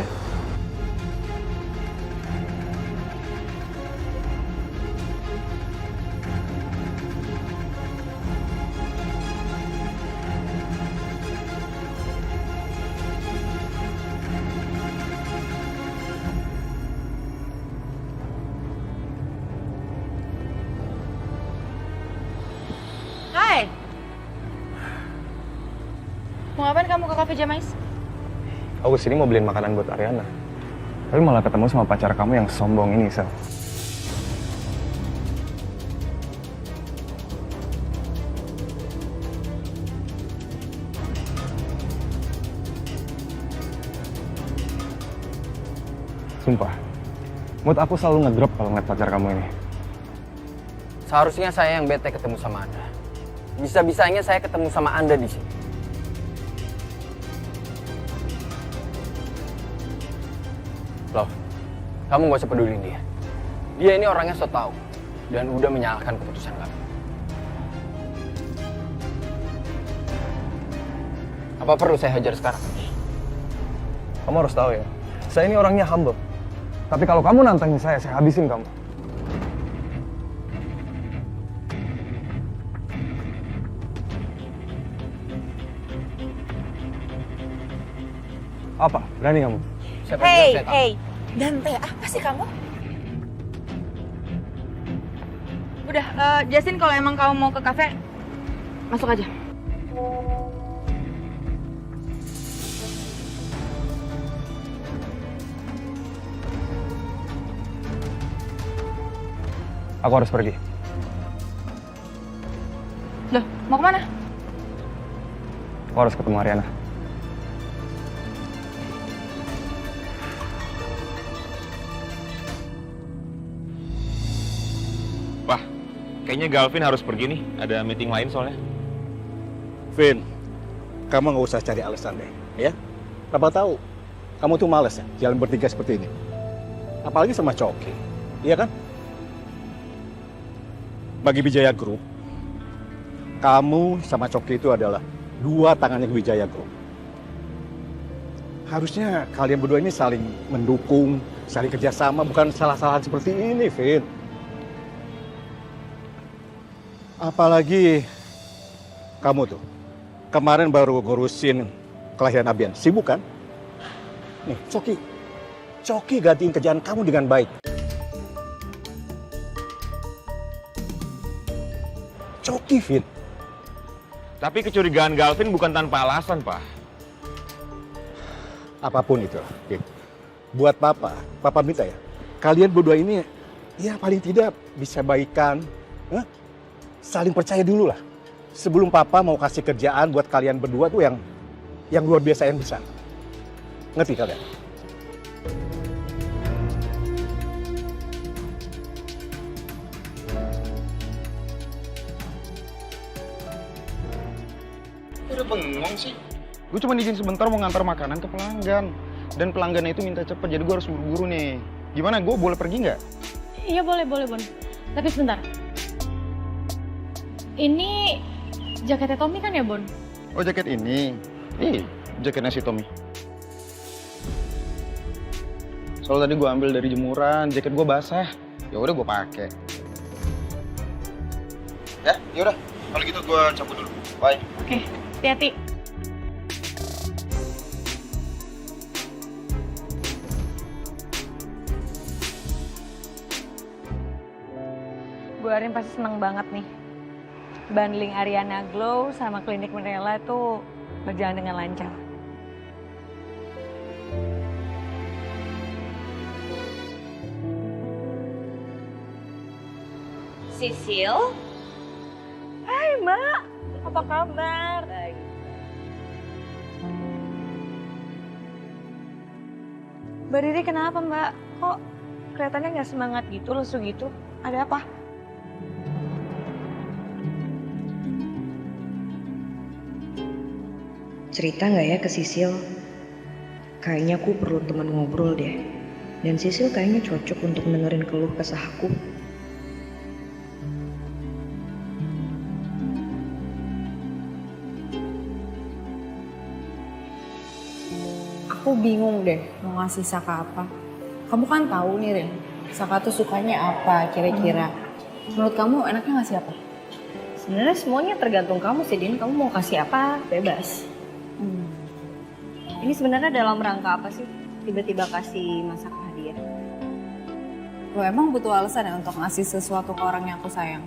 Hai. Mau ngapain kamu ke Cafe Jamais? Aku kesini mau beliin makanan buat Ariana. Tapi malah ketemu sama pacar kamu yang sombong ini, Sel. Sumpah, mood aku selalu ngedrop kalau ngeliat pacar kamu ini. Seharusnya saya yang bete ketemu sama Anda. Bisa-bisanya saya ketemu sama Anda di sini. Loh, kamu gak usah pedulin dia. Dia ini orangnya so tau dan udah menyalahkan keputusan kamu. Apa perlu saya hajar sekarang? Kamu harus tahu ya, saya ini orangnya humble. Tapi kalau kamu nantangin saya habisin kamu. Apa? Berani kamu? Hey, Dante, apa sih kamu? Udah, Justin kalau emang kamu mau ke kafe, masuk aja. Aku harus pergi. Loh, mau kemana? Aku harus ketemu Ariana. Wah, kayaknya Galvin harus pergi nih. Ada meeting lain soalnya. Vin, kamu nggak usah cari alasan deh, ya. Papa tahu, kamu tuh males ya jalan bertiga seperti ini. Apalagi sama Coki, iya kan? Bagi Wijaya Group, kamu sama Coki itu adalah dua tangannya Wijaya Group. Harusnya kalian berdua ini saling mendukung, saling kerjasama, bukan salah-salahan seperti ini, Vin. Apalagi kamu tuh, kemarin baru ngurusin kelahiran Abian, sibuk kan? Nih, Coki gantiin kerjaan kamu dengan baik. Coki, Vin. Tapi kecurigaan Galvin bukan tanpa alasan, Pak. Apapun itu, Vin. Buat Papa minta ya, kalian berdua ini ya paling tidak bisa baikan, saling percaya dulu lah. Sebelum Papa mau kasih kerjaan buat kalian berdua tuh yang luar biasa, yang besar. Ngerti kalian? Udah bengong sih. Gue cuma izin sebentar mau ngantar makanan ke pelanggan. Dan pelanggannya itu minta cepet, jadi gue harus buru-buru nih. Gimana, gue boleh pergi nggak? Iya boleh Bon. Tapi sebentar. Ini jaketnya Tommy kan ya Bon? Oh jaket ini? Ih, jaketnya si Tommy. Soalnya tadi gue ambil dari jemuran, jaket gue basah. Ya udah gue pakai. Ya, yaudah. Kalau gitu gue cabut dulu. Bye. Oke, hati-hati. Bu Arin pasti seneng banget nih. Bundling Ariana Glow sama klinik Mirella itu berjalan dengan lancar. Sisil? Hai Mbak, apa kabar? Mbak Riri kenapa Mbak? Kok kelihatannya nggak semangat gitu, lesu gitu? Ada apa? Cerita nggak ya ke Sisil? Kayaknya aku perlu teman ngobrol deh. Dan Sisil kayaknya cocok untuk dengerin keluh kesah aku. Aku bingung deh mau ngasih Saka apa. Kamu kan tahu nih Rin, Saka tuh sukanya apa kira-kira. Menurut kamu enaknya ngasih apa? Sebenarnya semuanya tergantung kamu sih, Din. Kamu mau kasih apa, bebas. Ini sebenarnya dalam rangka apa sih? Tiba-tiba kasih masak hadiah. Lo emang butuh alasan ya untuk ngasih sesuatu ke orang yang aku sayang?